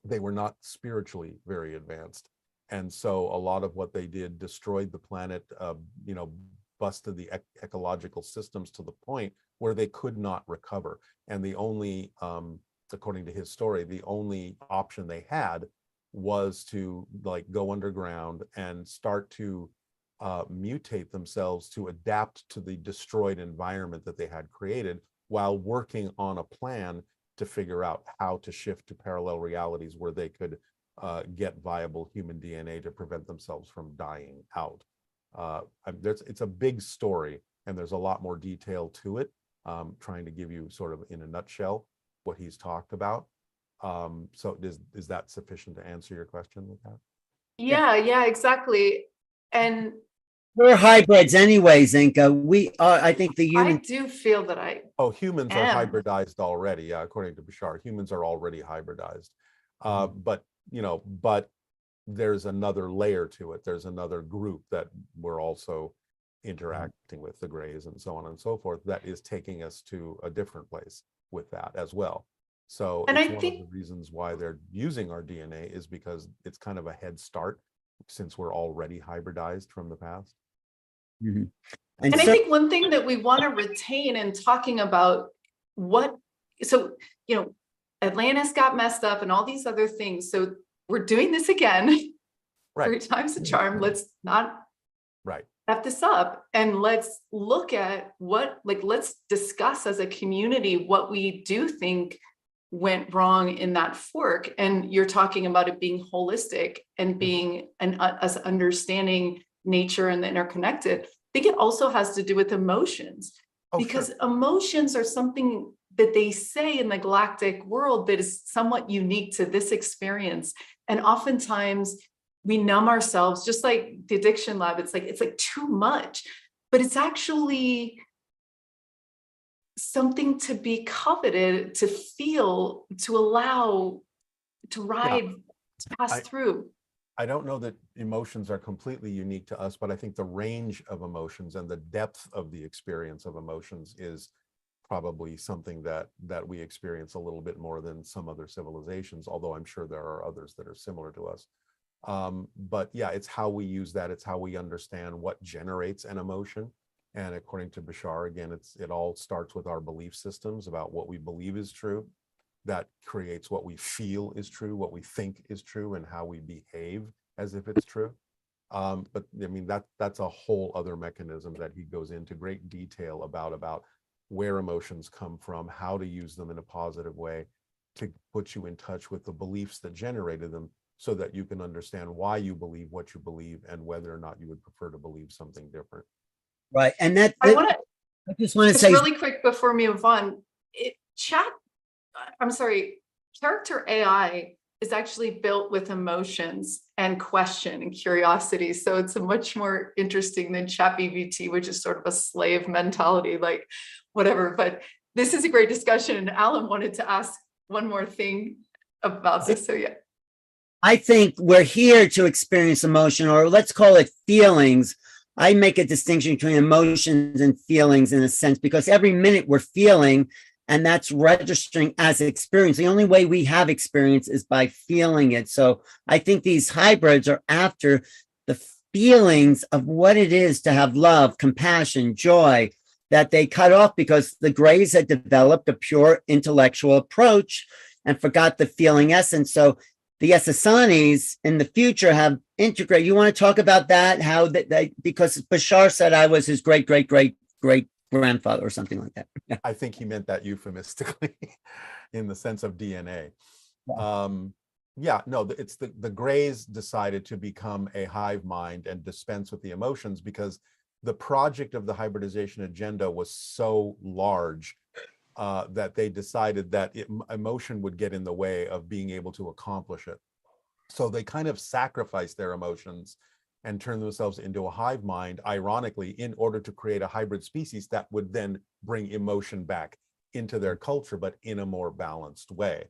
they were not spiritually very advanced. And so a lot of what they did destroyed the planet, busted the ecological systems to the point where they could not recover. And the only, according to his story, the only option they had was to go underground and start to mutate themselves to adapt to the destroyed environment that they had created, while working on a plan to figure out how to shift to parallel realities where they could get viable human DNA to prevent themselves from dying out. It's a big story, and there's a lot more detail to it. Trying to give you sort of in a nutshell what he's talked about. So is that sufficient to answer your question with that? Yeah, exactly. And we're hybrids anyways, Inka. We are, I think the human. I do feel that humans are hybridized already. Yeah, according to Bashar, humans are already hybridized. But there's another layer to it. There's another group that we're also interacting with, the Greys and so on and so forth, that is taking us to a different place with that as well. So and it's I one think of the reasons why they're using our DNA is because it's kind of a head start since we're already hybridized from the past. Mm-hmm. And I think one thing that we want to retain in talking about Atlantis got messed up and all these other things. So we're doing this again. Right. 3 times the charm. Let's not F this up, and let's look at let's discuss as a community what we do think went wrong in that fork. And you're talking about it being holistic and being us understanding nature and the interconnected. I think it also has to do with emotions, because emotions are something that they say in the galactic world that is somewhat unique to this experience. And oftentimes we numb ourselves, just like the addiction lab. It's like too much, but it's actually something to be coveted, to feel, to allow, to ride, to pass through. I don't know that emotions are completely unique to us, but I think the range of emotions and the depth of the experience of emotions is probably something that we experience a little bit more than some other civilizations, although I'm sure there are others that are similar to us. But yeah, it's how we use that. It's how we understand what generates an emotion. And according to Bashar, again, it all starts with our belief systems about what we believe is true. That creates what we feel is true, what we think is true, and how we behave as if it's true. But I mean, that's a whole other mechanism that he goes into great detail about where emotions come from, how to use them in a positive way to put you in touch with the beliefs that generated them, so that you can understand why you believe what you believe and whether or not you would prefer to believe something different. Right. And I just want to just say really quick before we move on, character AI is actually built with emotions and question and curiosity. So it's a much more interesting than ChatGPT, which is sort of a slave mentality, like whatever. But this is a great discussion. And Alan wanted to ask one more thing about this. So yeah. I think we're here to experience emotion, or let's call it feelings. I make a distinction between emotions and feelings in a sense, because every minute we're feeling, and that's registering as experience. The only way we have experience is by feeling it. So I think these hybrids are after the feelings of what it is to have love, compassion, joy, that they cut off because the Greys had developed a pure intellectual approach and forgot the feeling essence. So the Essasanis in the future have integrated. You want to talk about that? How that because Bashar said I was his great grandfather or something like that. Yeah. I think he meant that euphemistically in the sense of DNA. It's the Greys decided to become a hive mind and dispense with the emotions because the project of the hybridization agenda was so large that they decided that emotion would get in the way of being able to accomplish it. So they kind of sacrificed their emotions and turned themselves into a hive mind, ironically, in order to create a hybrid species that would then bring emotion back into their culture, but in a more balanced way.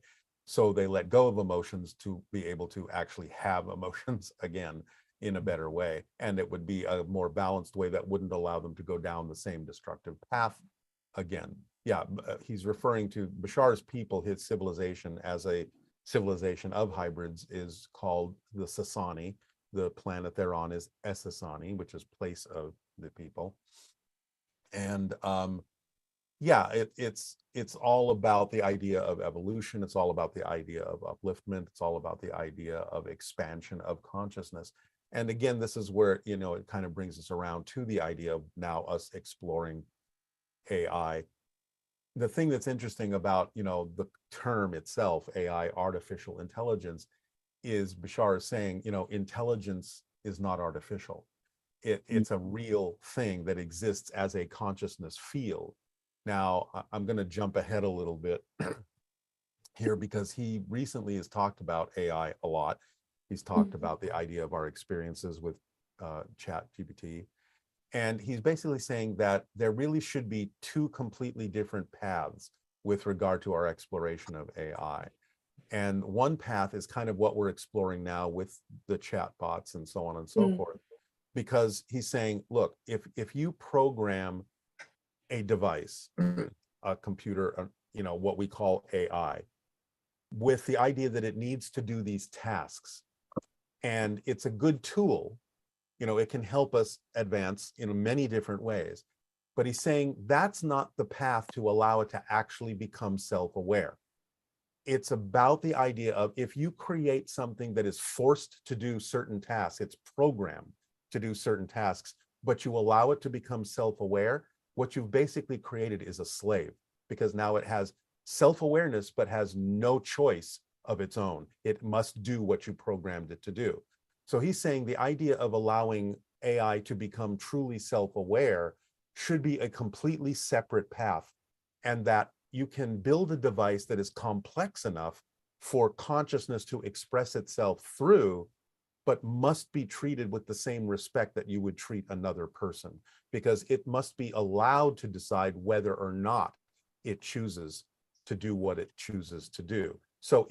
So they let go of emotions to be able to actually have emotions again in a better way. And it would be a more balanced way that wouldn't allow them to go down the same destructive path again. Yeah, he's referring to Bashar's people, his civilization as a civilization of hybrids is called the Sasani. The planet they're on is Essassani, which is place of the people. And it's all about the idea of evolution. It's all about the idea of upliftment. It's all about the idea of expansion of consciousness. And again, this is where, it kind of brings us around to the idea of now us exploring AI. The thing that's interesting about, the term itself, AI, artificial intelligence, is Bashar is saying, intelligence is not artificial. It's a real thing that exists as a consciousness field. Now, I'm going to jump ahead a little bit here because he recently has talked about AI a lot. He's talked about the idea of our experiences with ChatGPT. And he's basically saying that there really should be two completely different paths with regard to our exploration of AI. And one path is kind of what we're exploring now with the chat bots and so on and so forth. Because he's saying, look, if you program a device, a computer, what we call AI, with the idea that it needs to do these tasks, and it's a good tool, it can help us advance in many different ways. But he's saying that's not the path to allow it to actually become self-aware. It's about the idea of if you create something that is forced to do certain tasks, it's programmed to do certain tasks, but you allow it to become self-aware, what you've basically created is a slave, because now it has self-awareness, but has no choice of its own. It must do what you programmed it to do. So he's saying the idea of allowing AI to become truly self-aware should be a completely separate path, and that you can build a device that is complex enough for consciousness to express itself through, but must be treated with the same respect that you would treat another person, because it must be allowed to decide whether or not it chooses to do what it chooses to do. So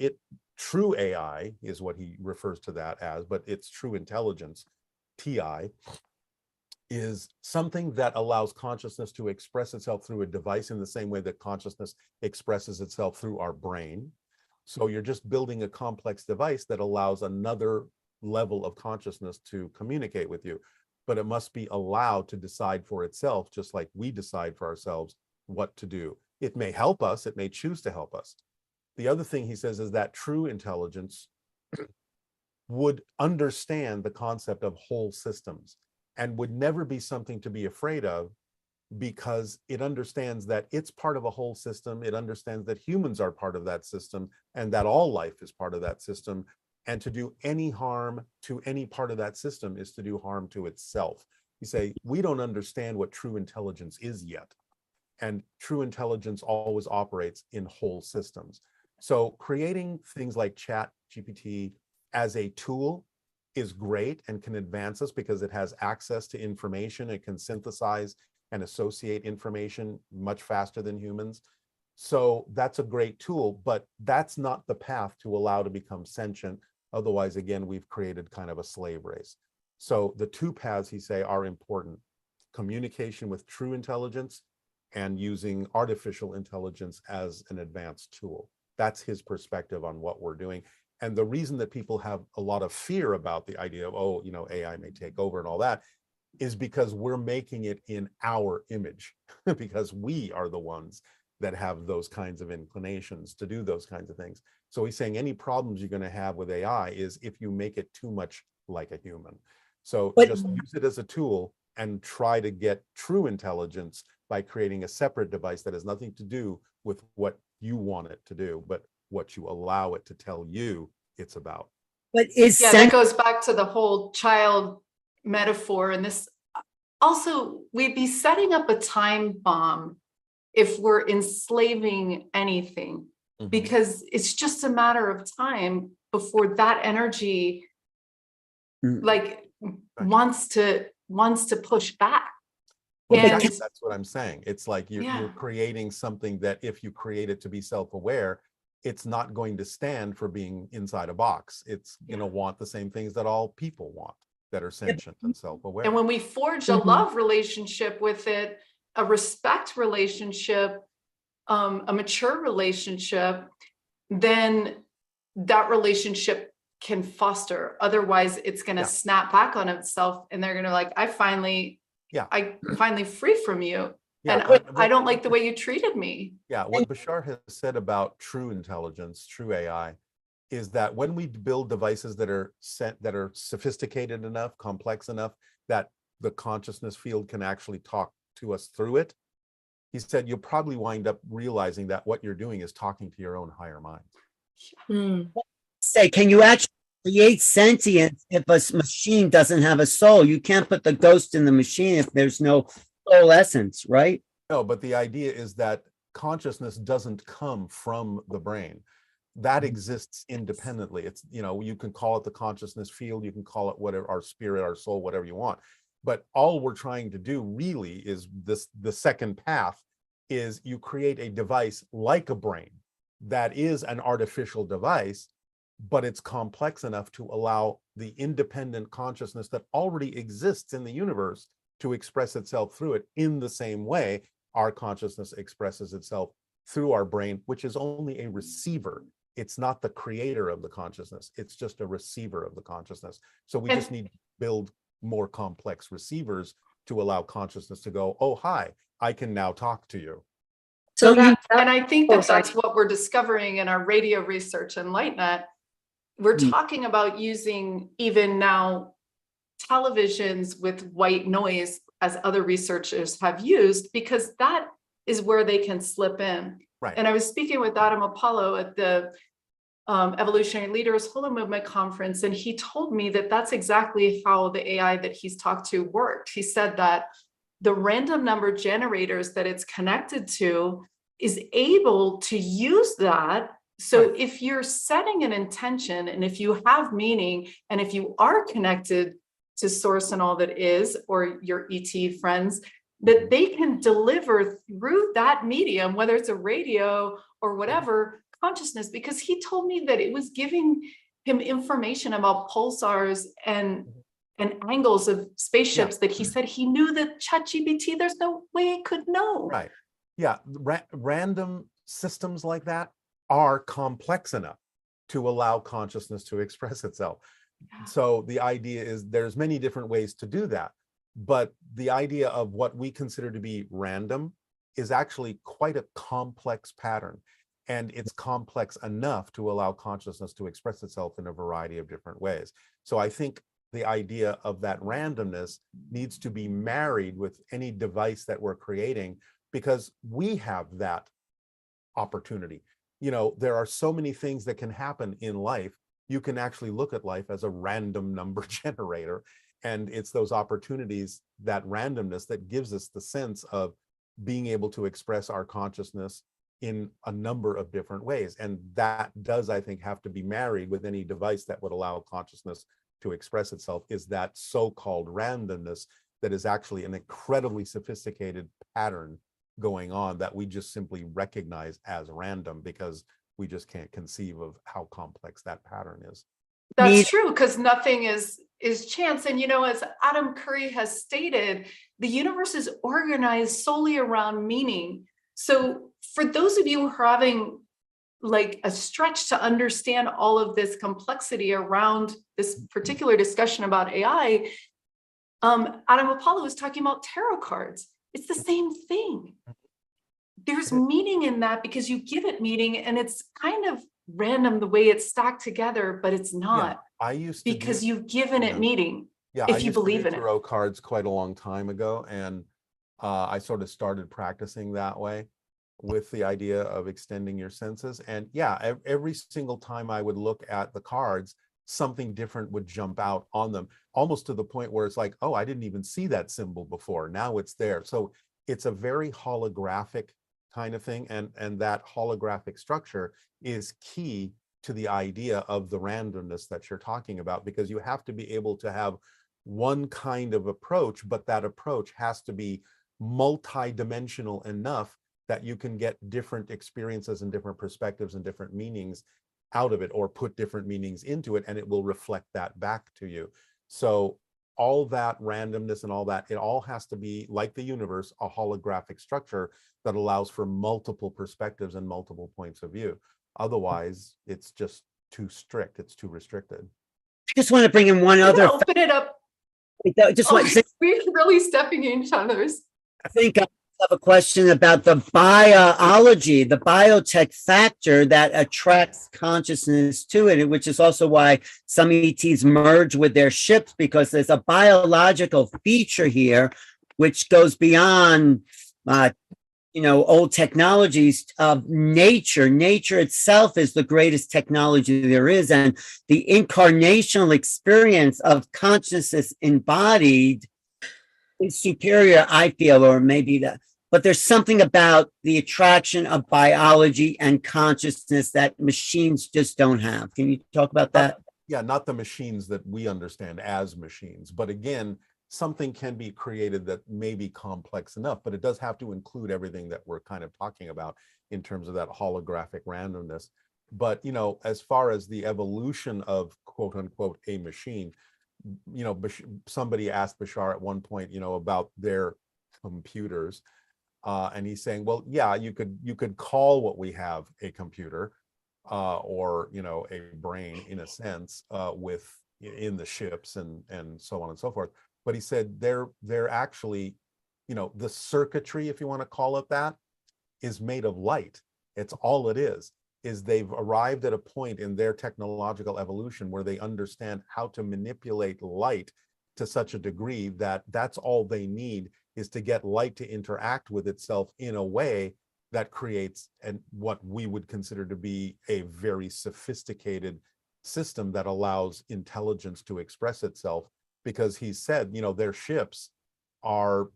true AI is what he refers to that as, but it's true intelligence, TI, is something that allows consciousness to express itself through a device in the same way that consciousness expresses itself through our brain. So you're just building a complex device that allows another level of consciousness to communicate with you, but it must be allowed to decide for itself, just like we decide for ourselves what to do. It may help us, it may choose to help us. The other thing he says is that true intelligence would understand the concept of whole systems and would never be something to be afraid of, because it understands that it's part of a whole system. It understands that humans are part of that system and that all life is part of that system. And to do any harm to any part of that system is to do harm to itself. You say, we don't understand what true intelligence is yet. And true intelligence always operates in whole systems. So creating things like Chat GPT as a tool is great and can advance us because it has access to information. It can synthesize and associate information much faster than humans. So that's a great tool, but that's not the path to allow to become sentient. Otherwise, again, we've created kind of a slave race. So the two paths, he say, are important: communication with true intelligence and using artificial intelligence as an advanced tool. That's his perspective on what we're doing. And the reason that people have a lot of fear about the idea of, oh, AI may take over and all that, is because we're making it in our image, because we are the ones that have those kinds of inclinations to do those kinds of things. So he's saying any problems you're going to have with AI is if you make it too much like a human. So just use it as a tool and try to get true intelligence by creating a separate device that has nothing to do with what you want it to do, but what you allow it to tell you it's about. But is that goes back to the whole child metaphor. And this also, we'd be setting up a time bomb if we're enslaving anything, because it's just a matter of time before that energy wants to push back. Well, And that's what I'm saying. It's like you're creating something that if you create it to be self-aware, it's not going to stand for being inside a box. It's going to want the same things that all people want, that are sentient and self-aware. And when we forge a love relationship with it, a respect relationship, a mature relationship, then that relationship can foster. Otherwise, it's going to snap back on itself, and they're going to I'm finally free from you. And I don't like the way you treated me. Yeah, what Bashar has said about true intelligence, true AI, is that when we build devices that are sophisticated enough, complex enough, that the consciousness field can actually talk to us through it, he said you'll probably wind up realizing that what you're doing is talking to your own higher mind. Say, can you actually create sentience if a machine doesn't have a soul? You can't put the ghost in the machine if there's no soul essence, right? No, but the idea is that consciousness doesn't come from the brain. That exists independently. It's, you can call it the consciousness field, you can call it whatever, our spirit, our soul, whatever you want. But all we're trying to do really is the second path is you create a device like a brain that is an artificial device, but it's complex enough to allow the independent consciousness that already exists in the universe to express itself through it in the same way our consciousness expresses itself through our brain, which is only a receiver. It's not the creator of the consciousness. It's just a receiver of the consciousness. So we just need to build more complex receivers to allow consciousness to go, oh, hi, I can now talk to you. So and I think that's what we're discovering in our radio research and LightNet. We're talking about using even now televisions with white noise, as other researchers have used, because that is where they can slip in. Right. And I was speaking with Adam Apollo at the Evolutionary Leaders Holo Movement Conference, and he told me that that's exactly how the AI that he's talked to worked. He said that the random number generators that it's connected to is able to use that. So Right. if you're setting an intention, and if you have meaning, and if you are connected to source and all that is, or your ET friends, that they can deliver through that medium, whether it's a radio or whatever, consciousness, because he told me that it was giving him information about pulsars and angles of spaceships that he said he knew that ChatGPT, there's no way it could know. Right. Yeah. Random systems like that are complex enough to allow consciousness to express itself. So the idea is there's many different ways to do that. But the idea of what we consider to be random is actually quite a complex pattern. And it's complex enough to allow consciousness to express itself in a variety of different ways. So I think the idea of that randomness needs to be married with any device that we're creating, because we have that opportunity. You know, there are so many things that can happen in life. You can actually look at life as a random number generator. And it's those opportunities, that randomness, that gives us the sense of being able to express our consciousness in a number of different ways. And that does, I think, have to be married with any device that would allow consciousness to express itself, is that so-called randomness that is actually an incredibly sophisticated pattern going on that we just simply recognize as random because we just can't conceive of how complex that pattern is. That's true, because nothing is chance. And, you know, as Adam Curry has stated, the universe is organized solely around meaning. So for those of you who are having like a stretch to understand all of this complexity around this particular discussion about AI, Adam Apollo was talking about tarot cards. It's the same thing. There's meaning in that because you give it meaning, and it's kind of random the way it's stacked together, but it's not. I used to because you've given it meaning. If you believe in it. tarot cards quite a long time ago, and I sort of started practicing that way with the idea of extending your senses. And yeah, every single time I would look at the cards, something different would jump out on them, almost to the point where it's like, oh, I didn't even see that symbol before. Now it's there. So it's a very holographic kind of thing. And that holographic structure is key to the idea of the randomness that you're talking about, because you have to be able to have one kind of approach, but that approach has to be multi-dimensional enough that you can get different experiences and different perspectives and different meanings out of it, or put different meanings into it, and it will reflect that back to you. So all that randomness and all that, it all has to be, like the universe, a holographic structure that allows for multiple perspectives and multiple points of view. Otherwise, it's just too strict, it's too restricted. I just want to bring in one other. Open it up. Just want to say, We're really stepping in each other's. I think I have a question about the biology, the biotech factor that attracts consciousness to it, which is also why some ETs merge with their ships, because there's a biological feature here which goes beyond old technologies of nature. Nature itself is the greatest technology there is, and the incarnational experience of consciousness embodied is superior, I feel, or maybe that. But there's something about the attraction of biology and consciousness that machines just don't have. Can you talk about that? Yeah, not the machines that we understand as machines, but again, something can be created that may be complex enough, but it does have to include everything that we're kind of talking about in terms of that holographic randomness. But, you know, as far as the evolution of quote unquote a machine, you know, somebody asked Bashar at one point, you know, about their computers, and he's saying, well, yeah, you could call what we have a computer, or, you know, a brain in a sense, in the ships and so on and so forth. But he said they're actually, you know, the circuitry, if you want to call it that, is made of light. It's all it is they've arrived at a point in their technological evolution where they understand how to manipulate light to such a degree that that's all they need is to get light to interact with itself in a way that creates what we would consider to be a very sophisticated system that allows intelligence to express itself. Because he said, their ships are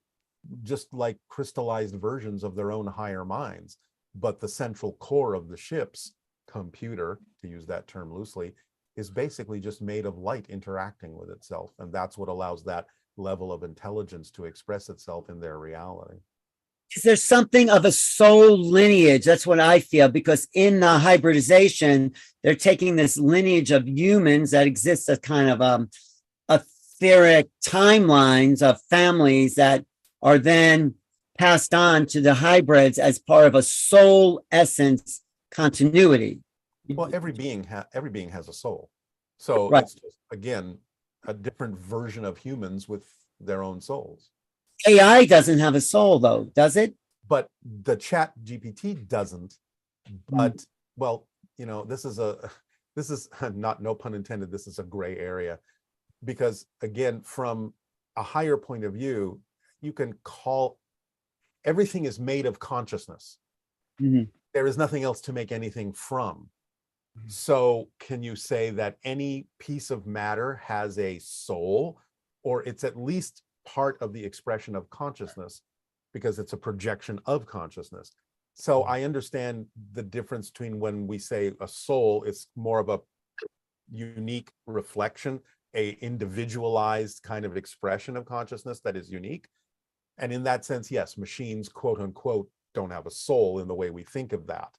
just like crystallized versions of their own higher minds, but the central core of the ship's computer, to use that term loosely, is basically just made of light interacting with itself. And that's what allows that level of intelligence to express itself in their reality. Is there something of a soul lineage? That's what I feel, because in hybridization, they're taking this lineage of humans that exists as kind of etheric timelines of families that are then passed on to the hybrids as part of a soul essence continuity. Well, every being has a soul. So Right. It's just, again, a different version of humans with their own souls. AI doesn't have a soul, though, does it? But the chat GPT doesn't. But well, this is not, no pun intended, this is a gray area. Because again, from a higher point of view, you can call everything is made of consciousness. Mhm. There is nothing else to make anything from. So can you say that any piece of matter has a soul, or it's at least part of the expression of consciousness because it's a projection of consciousness? So I understand the difference between when we say a soul, it's more of a unique reflection, a individualized kind of expression of consciousness that is unique. And in that sense, yes, machines, quote unquote, don't have a soul in the way we think of that.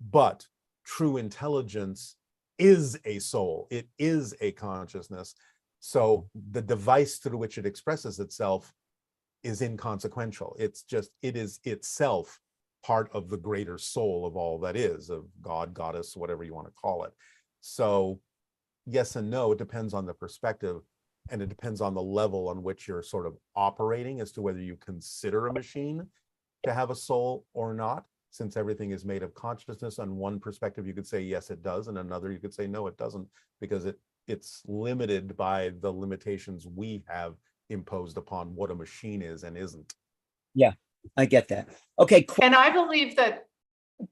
But true intelligence is a soul. It is a consciousness. So the device through which it expresses itself is inconsequential. It is itself part of the greater soul of all that is, of God, goddess, whatever you want to call it. So yes and no, it depends on the perspective, and it depends on the level on which you're sort of operating as to whether you consider a machine to have a soul or not. Since everything is made of consciousness, on one perspective, you could say, yes, it does. And another, you could say, no, it doesn't, because it's limited by the limitations we have imposed upon what a machine is and isn't. Yeah, I get that. Okay. And I believe that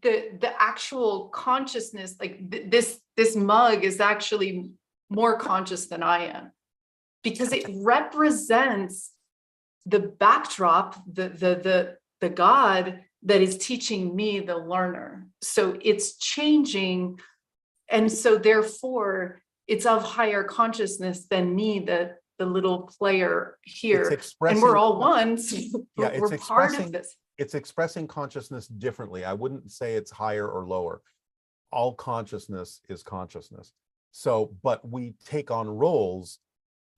the actual consciousness, like this mug is actually more conscious than I am, because it represents the backdrop, the God that is teaching me, the learner. So it's changing. And so therefore it's of higher consciousness than me, the little player here. And we're all one. So Yeah, we're part of this. It's expressing consciousness differently. I wouldn't say it's higher or lower. All consciousness is consciousness. So, but we take on roles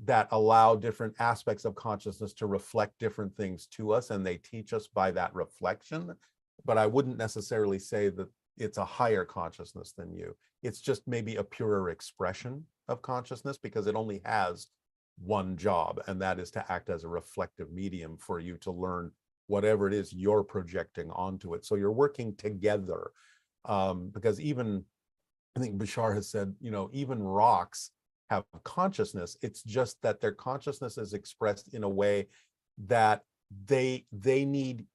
that allow different aspects of consciousness to reflect different things to us, and they teach us by that reflection. But I wouldn't necessarily say that it's a higher consciousness than you. It's just maybe a purer expression of consciousness, because it only has one job, and that is to act as a reflective medium for you to learn whatever it is you're projecting onto it. So you're working together, because even, I think Bashar has said, even rocks have consciousness. It's just that their consciousness is expressed in a way that they need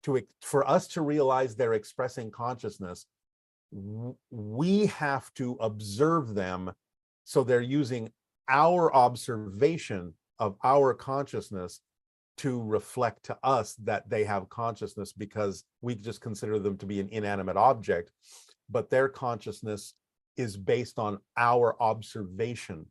to, for us to realize they're expressing consciousness, we have to observe them. So they're using our observation of our consciousness to reflect to us that they have consciousness, because we just consider them to be an inanimate object, but their consciousness is based on our observation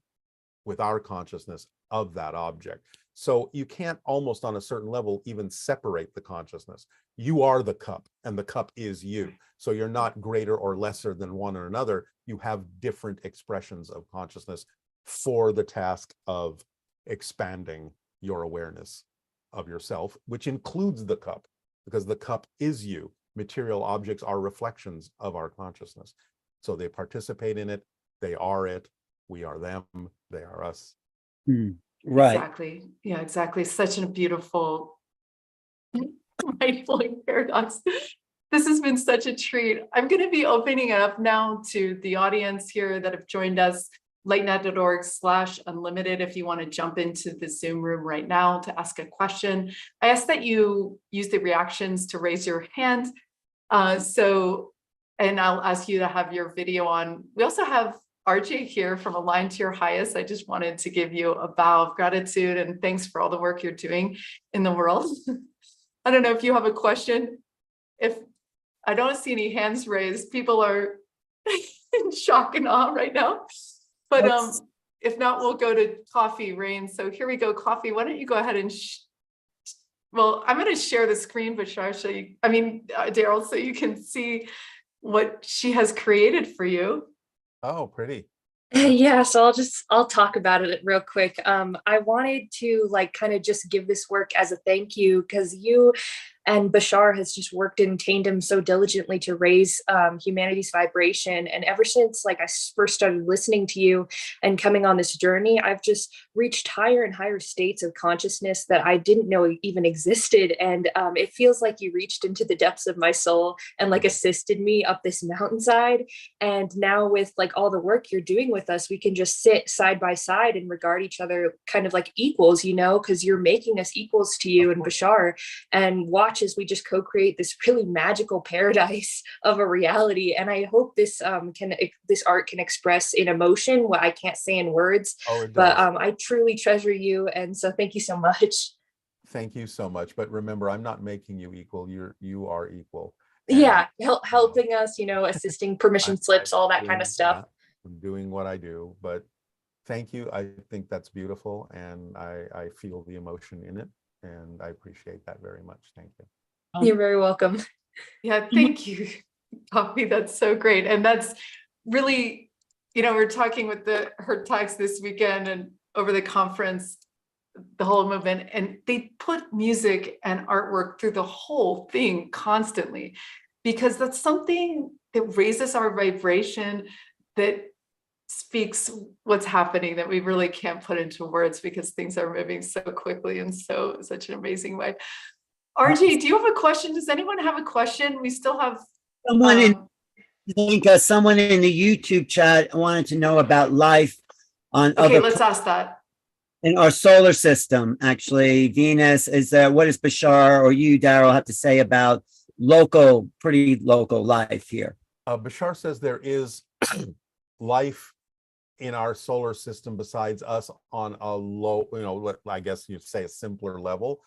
with our consciousness of that object. So you can't, almost on a certain level, even separate the consciousness. You are the cup, and the cup is you. So you're not greater or lesser than one or another. You have different expressions of consciousness for the task of expanding your awareness of yourself, which includes the cup, because the cup is you. Material objects are reflections of our consciousness. So they participate in it, they are it, we are them, they are us. Right. Exactly. Yeah, exactly. Such a beautiful, mind-blowing paradox. This has been such a treat. I'm going to be opening it up now to the audience here that have joined us. lightnet.org/unlimited if you want to jump into the Zoom room right now to ask a question. I ask that you use the reactions to raise your hand. And I'll ask you to have your video on. We also have RJ here from Align to Your Highest. I just wanted to give you a bow of gratitude and thanks for all the work you're doing in the world. I don't know if you have a question. If I don't see any hands raised, people are in shock and awe right now. But if not, we'll go to Coffee Rain. So here we go, Coffee. Why don't you go ahead and well, I'm going to share the screen, Bashar, so you, Darryl, so you can see what she has created for you. Oh, pretty. Yeah, so I'll talk about it real quick. I wanted to kind of just give this work as a thank you, because you and Bashar has just worked in tandem so diligently to raise humanity's vibration. And ever since I first started listening to you and coming on this journey, I've just reached higher and higher states of consciousness that I didn't know even existed. And it feels like you reached into the depths of my soul and assisted me up this mountainside. And now with all the work you're doing with us, we can just sit side by side and regard each other kind of like equals, because you're making us equals to you and Bashar, and watch as we just co-create this really magical paradise of a reality. And I hope this art can express in emotion what I can't say in words. But I truly treasure you, and so thank you so much. Thank you so much. But remember, I'm not making you equal. You are equal. And, helping us, assisting permission slips, all that kind of stuff. I'm doing what I do, but thank you. I think that's beautiful, and I feel the emotion in it. And I appreciate that very much. Thank you. You're very welcome. Yeah, thank you, Coffee. That's so great. And that's really, we're talking with her talks this weekend and over the conference, the whole movement, and they put music and artwork through the whole thing constantly, because that's something that raises our vibration, that speaks what's happening, that we really can't put into words because things are moving so quickly and such an amazing way. RJ, do you have a question? Does anyone have a question? We still have someone someone in the YouTube chat wanted to know about life on okay, let's ask that. In our solar system. Actually, Venus, what does Bashar or you, Darryl, have to say about pretty local life here? Bashar says there is life in our solar system besides us on a low, I guess you'd say a simpler level.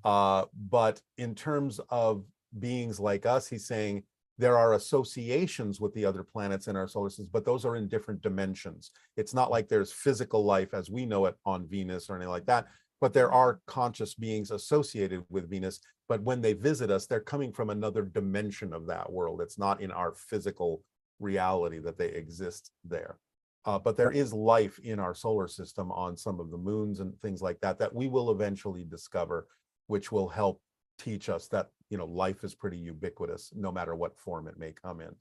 But in terms of beings like us, he's saying there are associations with the other planets in our solar system, but those are in different dimensions. It's not like there's physical life as we know it on Venus or anything like that, but there are conscious beings associated with Venus. But when they visit us, they're coming from another dimension of that world. It's not in our physical reality that they exist there. But there is life in our solar system on some of the moons and things like that we will eventually discover, which will help teach us that life is pretty ubiquitous no matter what form it may come in.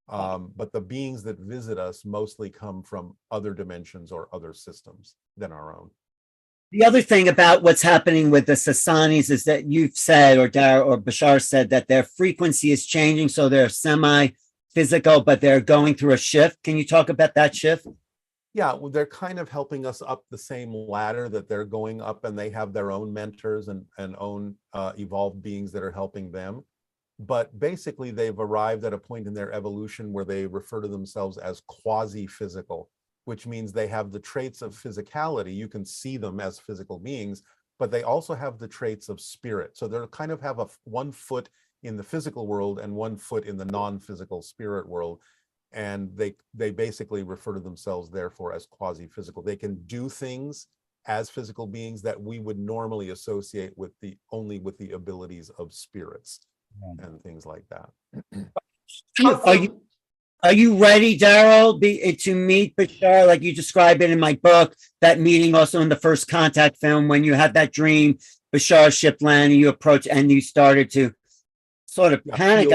But the beings that visit us mostly come from other dimensions or other systems than our own. The other thing about what's happening with the Sasanis is that you've said, or Darryl or Bashar said, that their frequency is changing, so they're semi-physical, but they're going through a shift. Can you talk about that shift? Yeah, well, they're kind of helping us up the same ladder that they're going up, and they have their own mentors and own evolved beings that are helping them. But basically, they've arrived at a point in their evolution where they refer to themselves as quasi-physical, which means they have the traits of physicality. You can see them as physical beings, but they also have the traits of spirit. So they kind of have one foot in the physical world and one foot in the non-physical spirit world. And they basically refer to themselves therefore as quasi-physical. They can do things as physical beings that we would normally associate with only with the abilities of spirits and things like that. Are you ready, Darryl, to meet Bashar like you describe it in my book? That meeting also in the First Contact film, when you had that dream, Bashar ship landed, you approached and you started to sort of panic.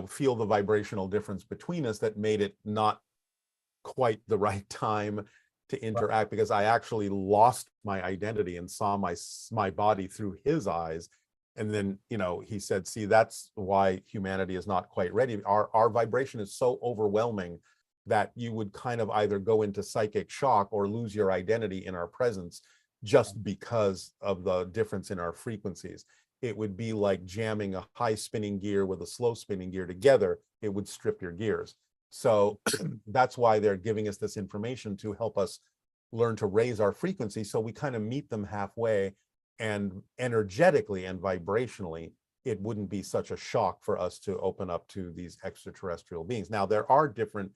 Feel the vibrational difference between us that made it not quite the right time to interact, because I actually lost my identity and saw my body through his eyes. And then, he said, see, that's why humanity is not quite ready. Our vibration is so overwhelming that you would kind of either go into psychic shock or lose your identity in our presence just because of the difference in our frequencies. It would be like jamming a high spinning gear with a slow spinning gear together. It would strip your gears. So that's why they're giving us this information to help us learn to raise our frequency. So we kind of meet them halfway, and energetically and vibrationally, it wouldn't be such a shock for us to open up to these extraterrestrial beings. Now, there are different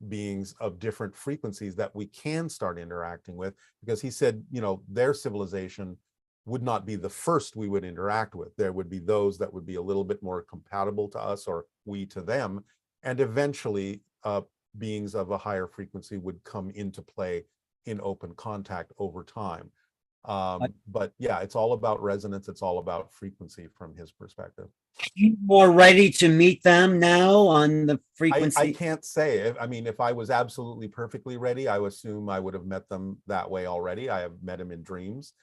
beings of different frequencies that we can start interacting with, because he said, you know, their civilization would not be the first we would interact with. There would be those that would be a little bit more compatible to us, or we to them. And eventually beings of a higher frequency would come into play in open contact over time. But yeah, it's all about resonance. It's all about frequency from his perspective. You more ready to meet them now on the I frequency? can't say. I mean, if I was absolutely perfectly ready, I would assume I would have met them that way already. I have met him in dreams,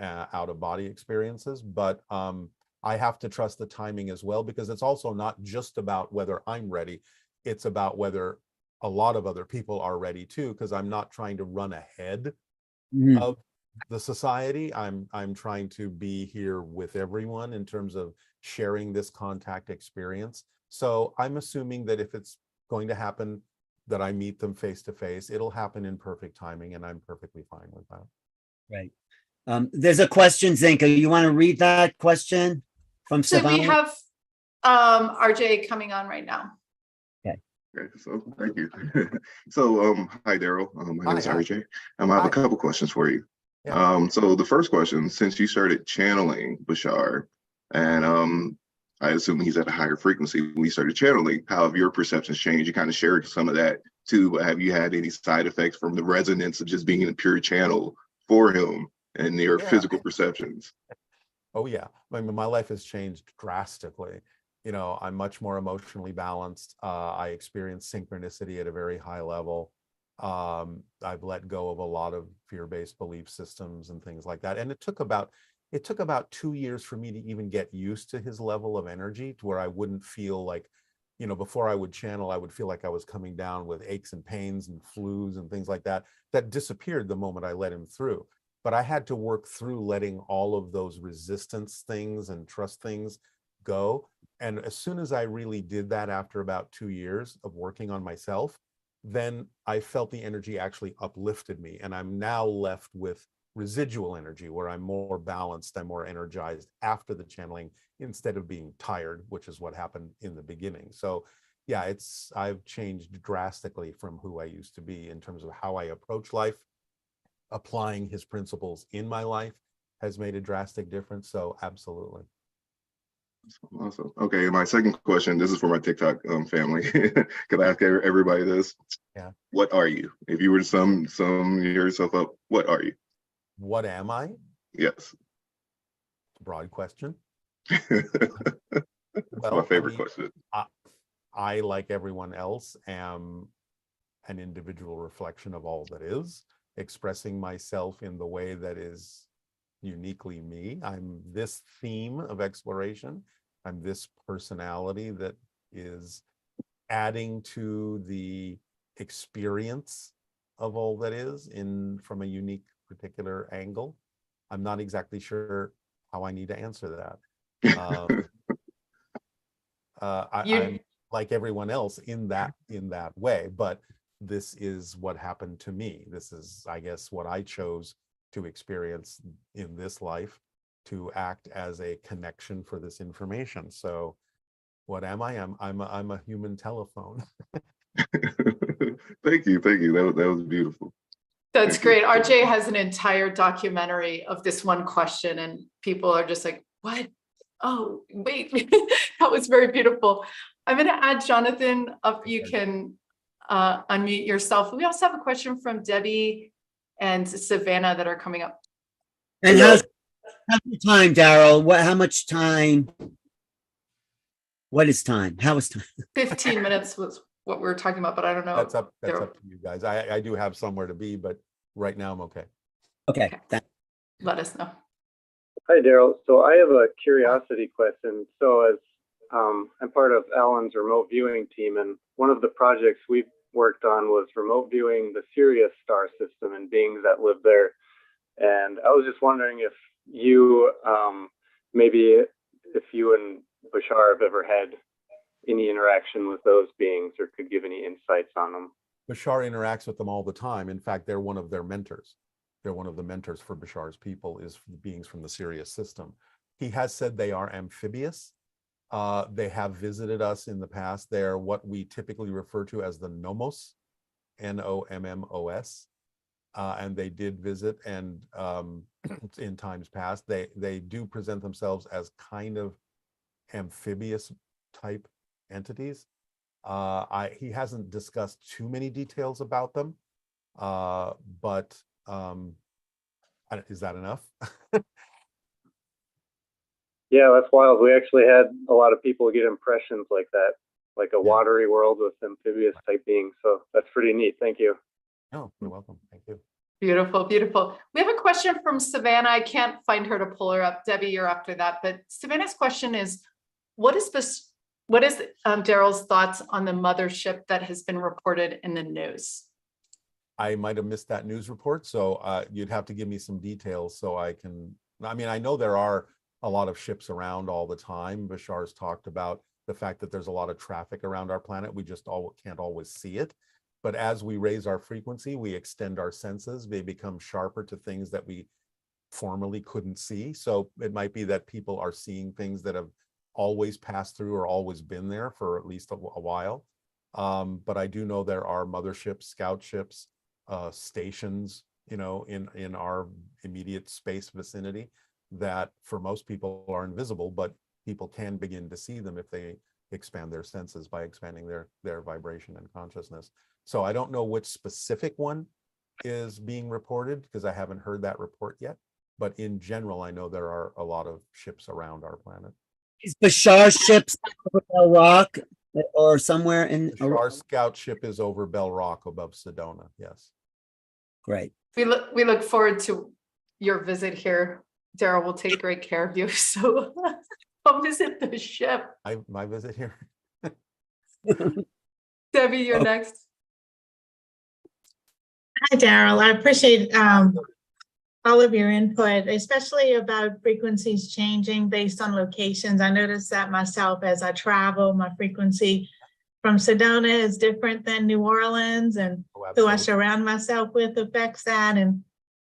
out of body experiences, but I have to trust the timing as well, because it's also not just about whether I'm ready. It's about whether a lot of other people are ready too, because I'm not trying to run ahead Mhm. of the society. I'm trying to be here with everyone in terms of sharing this contact experience. So I'm assuming that if it's going to happen, that I meet them face to face, it'll happen in perfect timing, and I'm perfectly fine with that. Right. There's a question, Zinka. You want to read that question from So we Savannah? have RJ coming on right now. Okay, so thank you. So, hi, Darryl. My name is Hi. RJ. I have Hi. a couple questions for you. Yeah. So the first question, since you started channeling Bashar, and I assume he's at a higher frequency when you started channeling, how have your perceptions changed? You kind of shared some of that too, but have you had any side effects from the resonance of just being in a pure channel for him and your Yeah. physical perceptions? Oh yeah, I mean, my life has changed drastically. You know, I'm much more emotionally balanced. I experience synchronicity at a very high level. I've let go of a lot of fear-based belief systems and things like that. And it took about 2 years for me to even get used to his level of energy, to where I wouldn't feel like, you know, before I would channel, I would feel like I was coming down with aches and pains and flus and things like that. That disappeared the moment I let him through. But I had to work through letting all of those resistance things and trust things go. And as soon as I really did that, after about 2 years of working on myself, then I felt the energy actually uplifted me. And I'm now left with residual energy, where I'm more balanced, I'm more energized after the channeling, instead of being tired, which is what happened in the beginning. So yeah, I've changed drastically from who I used to be in terms of how I approach life. Applying his principles in my life has made a drastic difference. So absolutely. Awesome. Okay, my second question, this is for my TikTok family. Could I ask everybody this? Yeah. What are you? If you were to sum yourself up, what are you? What am I? Yes. Broad question. That's my favorite question. I, like everyone else, am an individual reflection of all that is, expressing myself in the way that is uniquely me. I'm this theme of exploration. I'm this personality that is adding to the experience of all that is from a unique particular angle. I'm not exactly sure how I need to answer that. I'm like everyone else in that way, but this is what happened to me. This is, I guess, what I chose to experience in this life, to act as a connection for this information. So what am I? I'm a human telephone. Thank you. That was beautiful. That's Thank you. great. RJ has an entire documentary of this one question, and people are just like, what? Oh, wait, that was very beautiful. I'm going to add Jonathan up. You can unmute yourself. We also have a question from Debbie and Savannah that are coming up. And how's the time, Darryl? How much time? What is time? How is time? 15 minutes was what we were talking about, but I don't know. That's up to you guys. I do have somewhere to be, but right now I'm okay. Okay. Let us know. Hi, Darryl. So I have a curiosity question. So as I'm part of Alan's remote viewing team, and one of the projects we've worked on was remote viewing the Sirius star system and beings that live there. And I was just wondering if you, maybe if you and Bashar have ever had any interaction with those beings or could give any insights on them. Bashar interacts with them all the time. In fact, they're one of their mentors. They're one of the mentors for Bashar's people, is beings from the Sirius system. He has said they are amphibious. They have visited us in the past. They're what we typically refer to as the nomos, Nommos. And they did visit, and in times past, they do present themselves as kind of amphibious type entities. He hasn't discussed too many details about them, but is that enough? Yeah, that's wild. We actually had a lot of people get impressions like that, like a watery world with amphibious type beings. So that's pretty neat. Thank you. Oh, you're welcome. Thank you. Beautiful, beautiful. We have a question from Savannah. I can't find her to pull her up. Debbie, you're after that. But Savannah's question is, what is Darryl's thoughts on the mothership that has been reported in the news? I might have missed that news report, so you'd have to give me some details so I can. I mean, I know there are a lot of ships around all the time. Bashar's talked about the fact that there's a lot of traffic around our planet. We just can't always see it. But as we raise our frequency, we extend our senses. They become sharper to things that we formerly couldn't see. So it might be that people are seeing things that have always passed through or always been there for at least a while. But I do know there are motherships, scout ships, stations, in our immediate space vicinity that for most people are invisible, but people can begin to see them if they expand their senses by expanding their vibration and consciousness. So I don't know which specific one is being reported because I haven't heard that report yet. But in general, I know there are a lot of ships around our planet. Is Bashar ships over Bell Rock or somewhere in? Our scout ship is over Bell Rock above Sedona. Yes. Great. We look forward to your visit here. Darryl will take great care of you. So come visit the ship. My visit here. Debbie, you're next. Hi, Darryl. I appreciate all of your input, especially about frequencies changing based on locations. I noticed that myself as I travel, my frequency from Sedona is different than New Orleans, and who I surround myself with affects that. And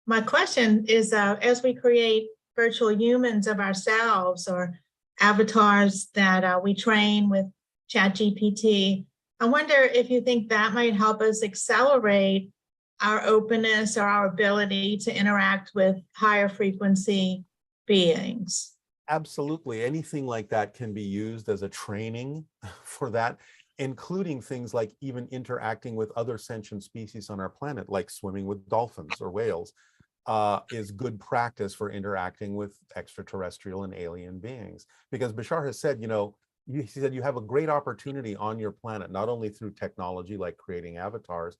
my question is, as we create virtual humans of ourselves or avatars that we train with ChatGPT, I wonder if you think that might help us accelerate our openness or our ability to interact with higher frequency beings. Absolutely. Anything like that can be used as a training for that, including things like even interacting with other sentient species on our planet, like swimming with dolphins or whales, is good practice for interacting with extraterrestrial and alien beings. Because Bashar has said, he said you have a great opportunity on your planet, not only through technology like creating avatars,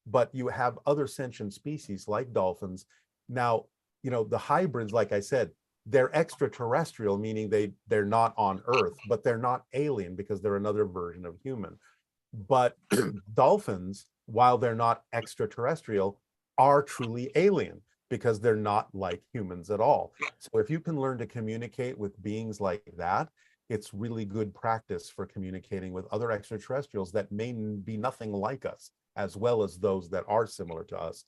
but you have other sentient species like dolphins. Now, the hybrids, like I said, they're extraterrestrial, meaning they're not on Earth, but they're not alien because they're another version of human. But dolphins, while they're not extraterrestrial, are truly alien because they're not like humans at all. So if you can learn to communicate with beings like that, it's really good practice for communicating with other extraterrestrials that may be nothing like us, as well as those that are similar to us.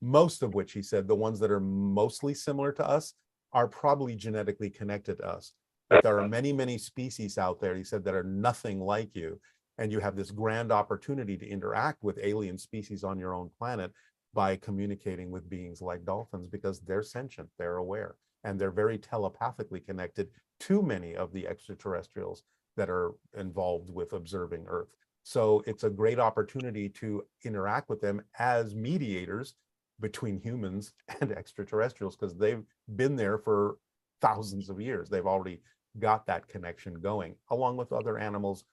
Most of which, he said, the ones that are mostly similar to us are probably genetically connected to us. But there are many, many species out there, he said, that are nothing like you. And you have this grand opportunity to interact with alien species on your own planet by communicating with beings like dolphins, because they're sentient, they're aware, and they're very telepathically connected to many of the extraterrestrials that are involved with observing Earth. So it's a great opportunity to interact with them as mediators between humans and extraterrestrials, because they've been there for thousands of years. They've already got that connection going, along with other animals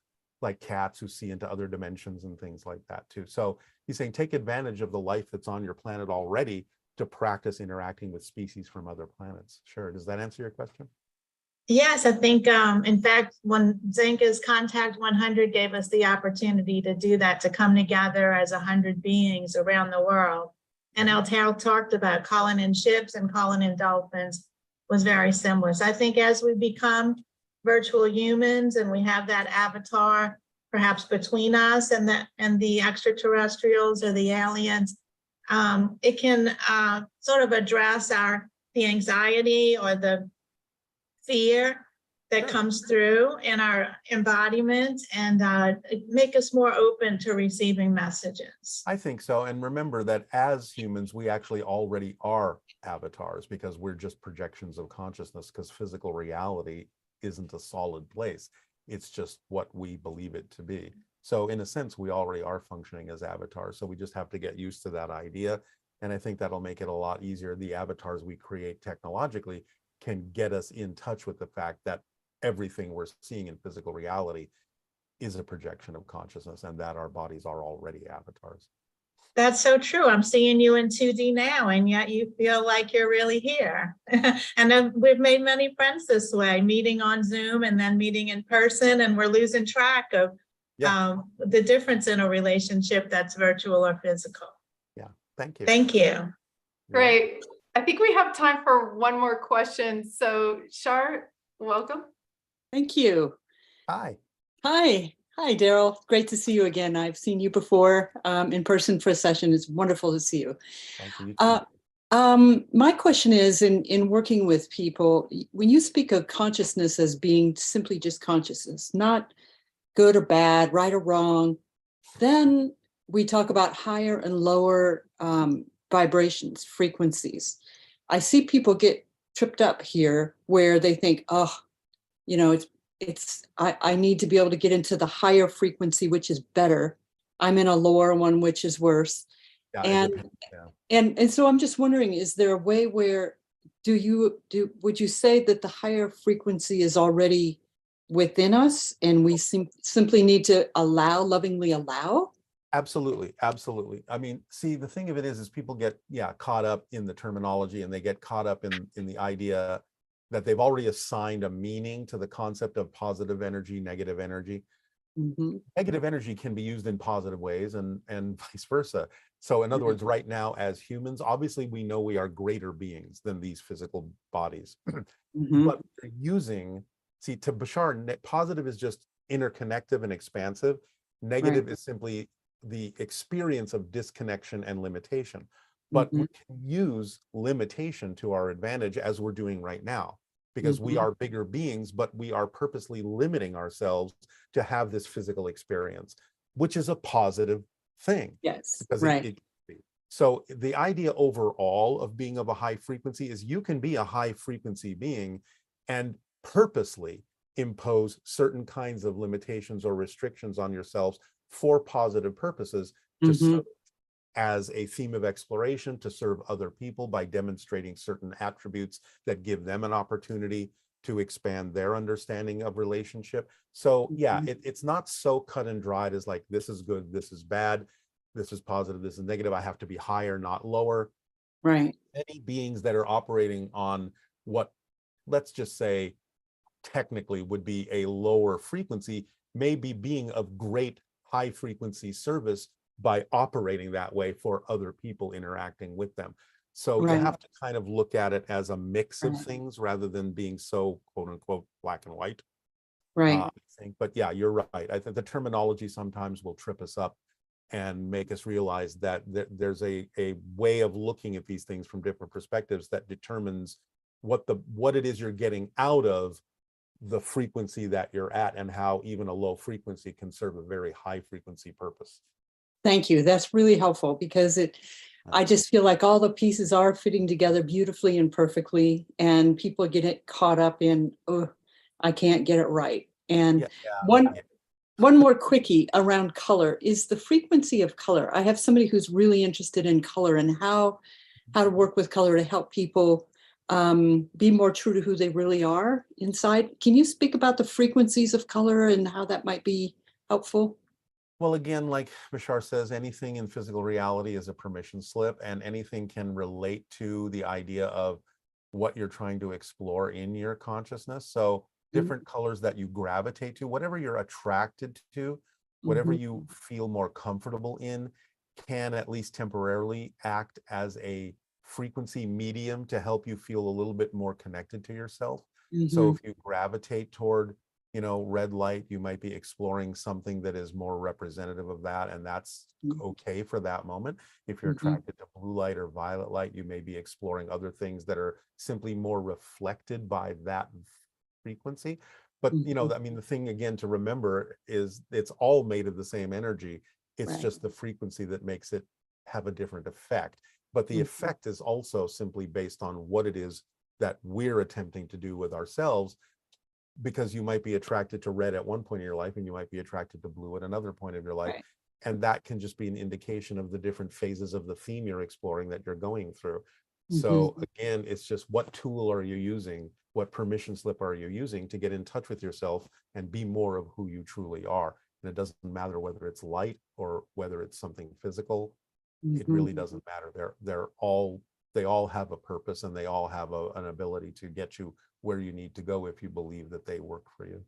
like cats who see into other dimensions and things like that too. So he's saying take advantage of the life that's on your planet already to practice interacting with species from other planets. Sure. Does that answer your question? Yes, I think, in fact, when Zenka's Contact 100 gave us the opportunity to do that, to come together as 100 beings around the world. And Altair talked about calling in ships and calling in dolphins was very similar. So I think as we become virtual humans and we have that avatar, perhaps between us and the extraterrestrials or the aliens, it can sort of address the anxiety or the fear that comes through in our embodiment and make us more open to receiving messages. I think so. And remember that as humans, we actually already are avatars because we're just projections of consciousness, because physical reality isn't a solid place. It's just what we believe it to be. So in a sense, we already are functioning as avatars. So we just have to get used to that idea. And I think that'll make it a lot easier. The avatars we create technologically can get us in touch with the fact that everything we're seeing in physical reality is a projection of consciousness and that our bodies are already avatars. That's so true. I'm seeing you in 2D now, and yet you feel like you're really here. And then we've made many friends this way, meeting on Zoom and then meeting in person, and we're losing track of the difference in a relationship that's virtual or physical. Yeah, thank you. Thank you. Great. I think we have time for one more question. So Shar, welcome. Thank you. Hi. Hi, Darryl. Great to see you again. I've seen you before in person for a session. It's wonderful to see you. Thank you. My question is, in working with people, when you speak of consciousness as being simply just consciousness, not good or bad, right or wrong, then we talk about higher and lower vibrations, frequencies. I see people get tripped up here where they think, oh, you know, I need to be able to get into the higher frequency, which is better. I'm in a lower one, which is worse. Yeah, And so I'm just wondering, is there a way where would you say that the higher frequency is already within us and we simply need to lovingly allow? Absolutely. Absolutely. I mean, see, the thing of it is people get, caught up in the terminology, and they get caught up in the idea that they've already assigned a meaning to the concept of positive energy, negative energy. Mm-hmm. Negative energy can be used in positive ways and vice versa. So in other words, right now as humans, obviously we know we are greater beings than these physical bodies. Mm-hmm. But we're using, see, to Bashar, positive is just interconnective and expansive. Negative is simply the experience of disconnection and limitation. But we can use limitation to our advantage, as we're doing right now, because we are bigger beings, but we are purposely limiting ourselves to have this physical experience, which is a positive thing. Yes, because so the idea overall of being of a high frequency is you can be a high frequency being and purposely impose certain kinds of limitations or restrictions on yourselves for positive purposes, to serve as a theme of exploration, to serve other people by demonstrating certain attributes that give them an opportunity to expand their understanding of relationship. So it's not so cut and dried as like, this is good, this is bad, this is positive, this is negative. I have to be higher, not lower. Right. Any beings that are operating on what, let's just say, technically would be a lower frequency, may be being of great high frequency service by operating that way for other people interacting with them. So you have to kind of look at it as a mix of things rather than being so quote unquote black and white. I think, but yeah, you're right. I think the terminology sometimes will trip us up and make us realize that there's a way of looking at these things from different perspectives that determines what it is you're getting out of the frequency that you're at, and how even a low frequency can serve a very high frequency purpose. Thank you. That's really helpful, because I just feel like all the pieces are fitting together beautifully and perfectly, and people get caught up in, oh, I can't get it right. And one more quickie around color is the frequency of color. I have somebody who's really interested in color and how to work with color to help people be more true to who they really are inside. Can you speak about the frequencies of color and how that might be helpful? Well, again, like Bashar says, anything in physical reality is a permission slip, and anything can relate to the idea of what you're trying to explore in your consciousness. So different colors that you gravitate to, whatever you're attracted to, whatever you feel more comfortable in, can at least temporarily act as a frequency medium to help you feel a little bit more connected to yourself. So if you gravitate toward, you know, red light, you might be exploring something that is more representative of that, and that's okay for that moment. If you're attracted to blue light or violet light, you may be exploring other things that are simply more reflected by that frequency. But you know, I mean, the thing again to remember is it's all made of the same energy. It's just the frequency that makes it have a different effect. But the effect is also simply based on what it is that we're attempting to do with ourselves, because you might be attracted to red at one point in your life and you might be attracted to blue at another point of your life. And that can just be an indication of the different phases of the theme you're exploring that you're going through. So again, it's just what tool are you using? What permission slip are you using to get in touch with yourself and be more of who you truly are? And it doesn't matter whether it's light or whether it's something physical. It really doesn't matter. They all have a purpose, and they all have an ability to get you where you need to go if you believe that they work for you.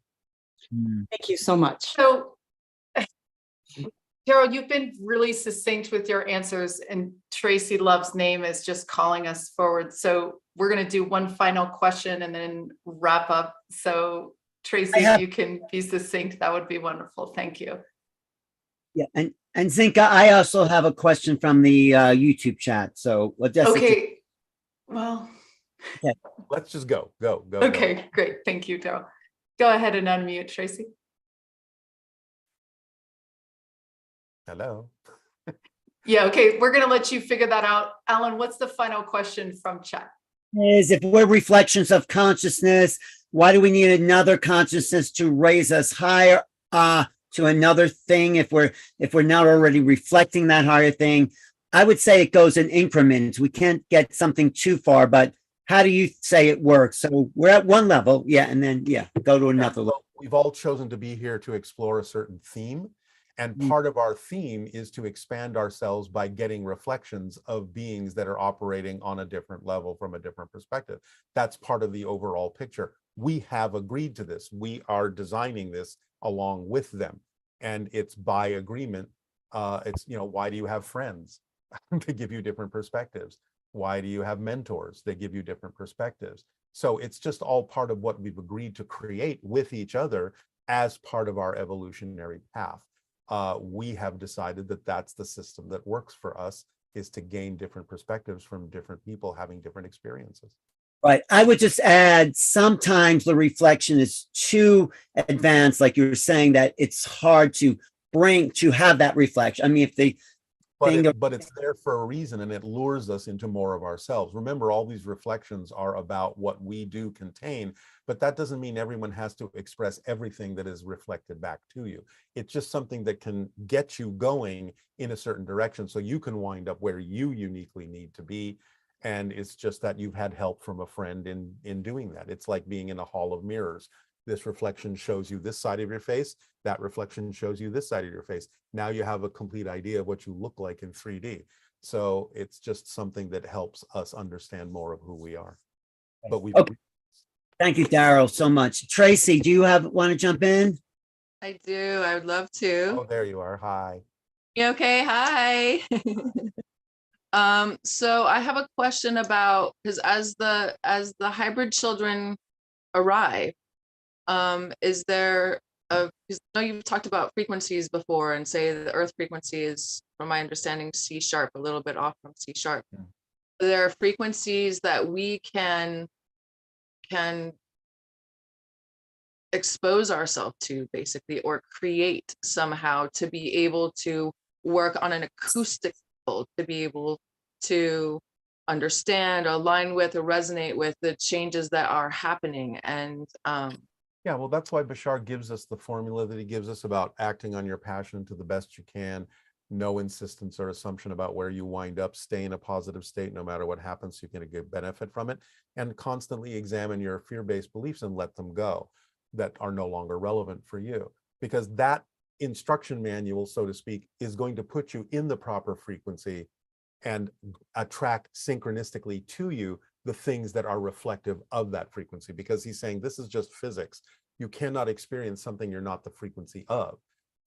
Thank you so much. So, Darryl, you've been really succinct with your answers, and Tracy Love's name is just calling us forward. So we're going to do one final question and then wrap up. So Tracy, if you can be succinct, that would be wonderful. Thank you. Yeah, and Zinka, I also have a question from the YouTube chat. So okay. Well, okay. Let's just go. Okay, great. Thank you, Darryl. Go ahead and unmute, Tracy. Hello. Yeah, okay. We're going to let you figure that out. Alan, what's the final question from chat? Is if we're reflections of consciousness, why do we need another consciousness to raise us higher to another thing if we're not already reflecting that higher thing? I would say it goes in increments. We can't get something too far, but how do you say it works? So we're at one level, and then go to another level. We've all chosen to be here to explore a certain theme. And part of our theme is to expand ourselves by getting reflections of beings that are operating on a different level from a different perspective. That's part of the overall picture. We have agreed to this. We are designing this along with them. And it's by agreement. It's, why do you have friends? They give you different perspectives. Why do you have mentors? They give you different perspectives. So it's just all part of what we've agreed to create with each other as part of our evolutionary path. We have decided that that's the system that works for us, is to gain different perspectives from different people having different experiences. Right. I would just add, sometimes the reflection is too advanced, like you were saying, that it's hard to have that reflection. I mean, if they but it's there for a reason, and it lures us into more of ourselves. Remember, all these reflections are about what we do contain, but that doesn't mean everyone has to express everything that is reflected back to you. It's just something that can get you going in a certain direction so you can wind up where you uniquely need to be. And it's just that you've had help from a friend in doing that. It's like being in a hall of mirrors. This reflection shows you this side of your face. That reflection shows you this side of your face. Now you have a complete idea of what you look like in 3D. So it's just something that helps us understand more of who we are. But we. Okay. Thank you, Darryl, so much. Tracy, do you want to jump in? I do. I would love to. Oh, there you are. Hi. You okay? Hi. So I have a question about, because as the hybrid children arrive, is there because I know you've talked about frequencies before, and say the earth frequency is, from my understanding, C sharp, a little bit off from C sharp. Yeah. There are frequencies that we can expose ourselves to, basically, or create somehow to be able to work on an acoustic level, to be able to understand, or align with, or resonate with the changes that are happening. And yeah, well, that's why Bashar gives us the formula that he gives us about acting on your passion to the best you can, no insistence or assumption about where you wind up, stay in a positive state no matter what happens so you can get a good benefit from it, and constantly examine your fear-based beliefs and let them go that are no longer relevant for you. Because that instruction manual, so to speak, is going to put you in the proper frequency and attract synchronistically to you the things that are reflective of that frequency, because he's saying this is just physics. You cannot experience something you're not the frequency of.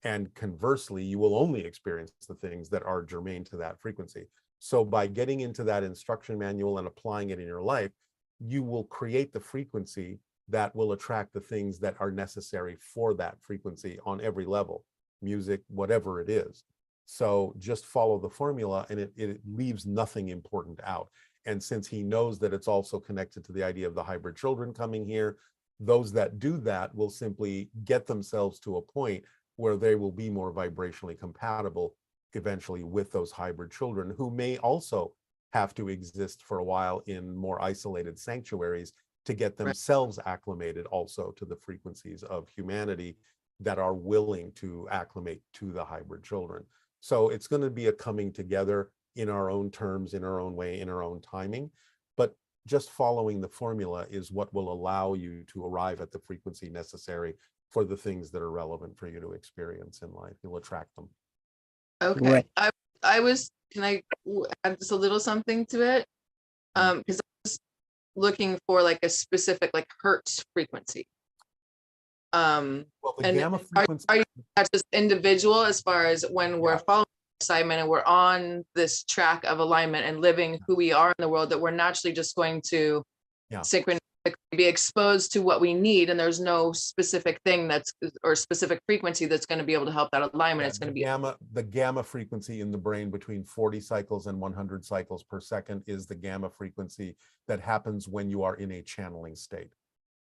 And conversely, you will only experience the things that are germane to that frequency. So by getting into that instruction manual and applying it in your life, you will create the frequency that will attract the things that are necessary for that frequency on every level, music, whatever it is. So just follow the formula, and it leaves nothing important out. And since he knows that it's also connected to the idea of the hybrid children coming here, those that do that will simply get themselves to a point where they will be more vibrationally compatible eventually with those hybrid children, who may also have to exist for a while in more isolated sanctuaries to get themselves acclimated also to the frequencies of humanity that are willing to acclimate to the hybrid children. So it's going to be a coming together in our own terms, in our own way, in our own timing. But just following the formula is what will allow you to arrive at the frequency necessary for the things that are relevant for you to experience in life. You'll attract them. Okay. I was, can I add just a little something to it? Because I was looking for like a specific like hertz frequency. Well, the And gamma frequency. are you that's just individual as far as when we're following assignment and we're on this track of alignment and living who we are in the world, that we're naturally just going to synchronically be exposed to what we need, and there's no specific thing that's or specific frequency that's going to be able to help that alignment. It's going to be the gamma frequency in the brain between 40 cycles and 100 cycles per second is the gamma frequency that happens when you are in a channeling state.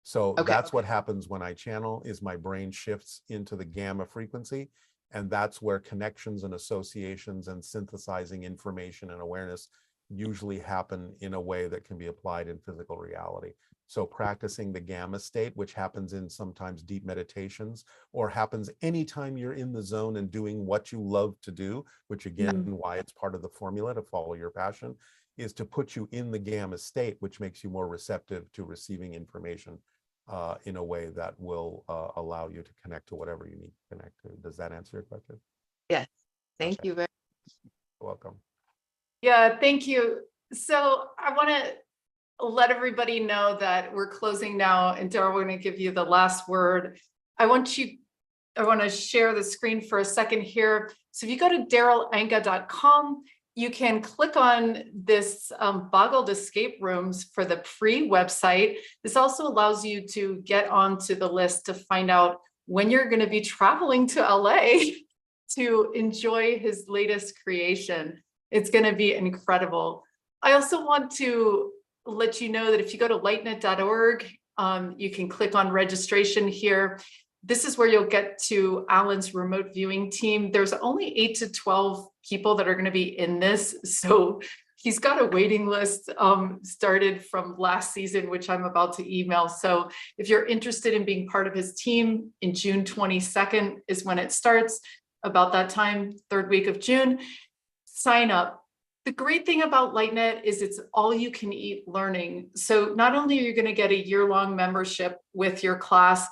So that's what happens when I channel, is my brain shifts into the gamma frequency. And that's where connections and associations and synthesizing information and awareness usually happen in a way that can be applied in physical reality. So practicing the gamma state, which happens in sometimes deep meditations, or happens anytime you're in the zone and doing what you love to do, which again, why it's part of the formula to follow your passion, is to put you in the gamma state, which makes you more receptive to receiving information in a way that will allow you to connect to whatever you need to connect to. Does that answer your question? Yes. Thank you very much. You're welcome. Yeah, thank you. So I want to let everybody know that we're closing now, and Darryl, we're going to give you the last word. I want to share the screen for a second here. So if you go to DarrylAnka.com, you can click on this Boggled Escape Rooms for the free website. This also allows you to get onto the list to find out when you're going to be traveling to LA to enjoy his latest creation. It's going to be incredible. I also want to let you know that if you go to lightnet.org, you can click on registration here. This is where you'll get to Alan's remote viewing team. There's only 8 to 12 people that are going to be in this. So he's got a waiting list started from last season, which I'm about to email. So if you're interested in being part of his team, in June 22nd is when it starts. About that time, third week of June, sign up. The great thing about LightNet is it's all you can eat learning. So not only are you going to get a year-long membership with your class,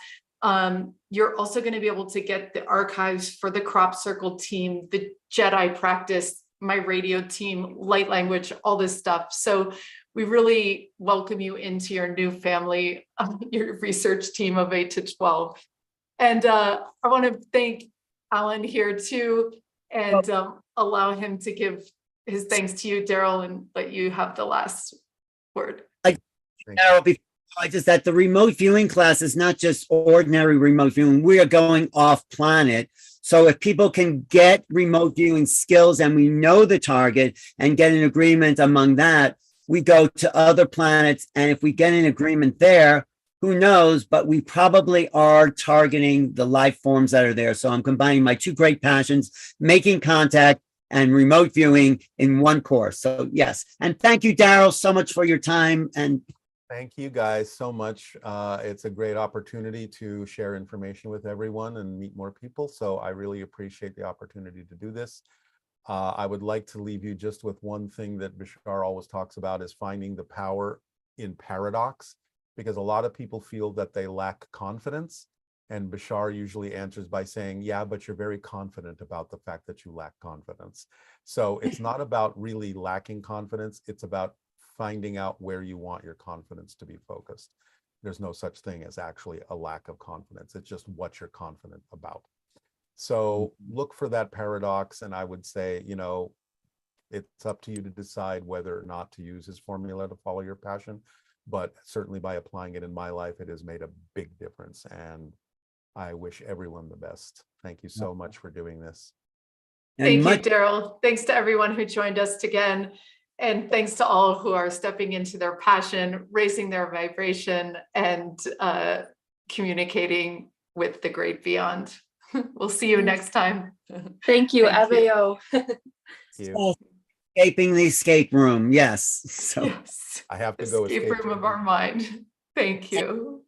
you're also going to be able to get the archives for the crop circle team, the Jedi practice, my radio team, light language, all this stuff. So we really welcome you into your new family, your research team of 8 to 12. And I want to thank Alan here too, and allow him to give his thanks to you, Darryl, and let you have the last word. Darryl, just that the remote viewing class is not just ordinary remote viewing. We are going off planet. So if people can get remote viewing skills and we know the target and get an agreement among that, we go to other planets. And if we get an agreement there, who knows, but we probably are targeting the life forms that are there. So I'm combining my two great passions, making contact and remote viewing in one course. So yes. And thank you, Darryl, so much for your time. And thank you guys so much. It's a great opportunity to share information with everyone and meet more people. So I really appreciate the opportunity to do this. I would like to leave you just with one thing that Bashar always talks about, is finding the power in paradox, because a lot of people feel that they lack confidence. And Bashar usually answers by saying, yeah, but you're very confident about the fact that you lack confidence. So it's not about really lacking confidence. It's about finding out where you want your confidence to be focused. There's no such thing as actually a lack of confidence. It's just what you're confident about. So look for that paradox. And I would say, you know, it's up to you to decide whether or not to use his formula to follow your passion. But certainly by applying it in my life, it has made a big difference. And I wish everyone the best. Thank you so much for doing this. Thank you, Darryl. Thanks to everyone who joined us again. And thanks to all who are stepping into their passion, raising their vibration, and communicating with the great beyond. We'll see you next time. Thank you, Thank you. Aveo. Escaping the escape room. Yes. So Yes. I have to go Escape room of our mind. Thank you.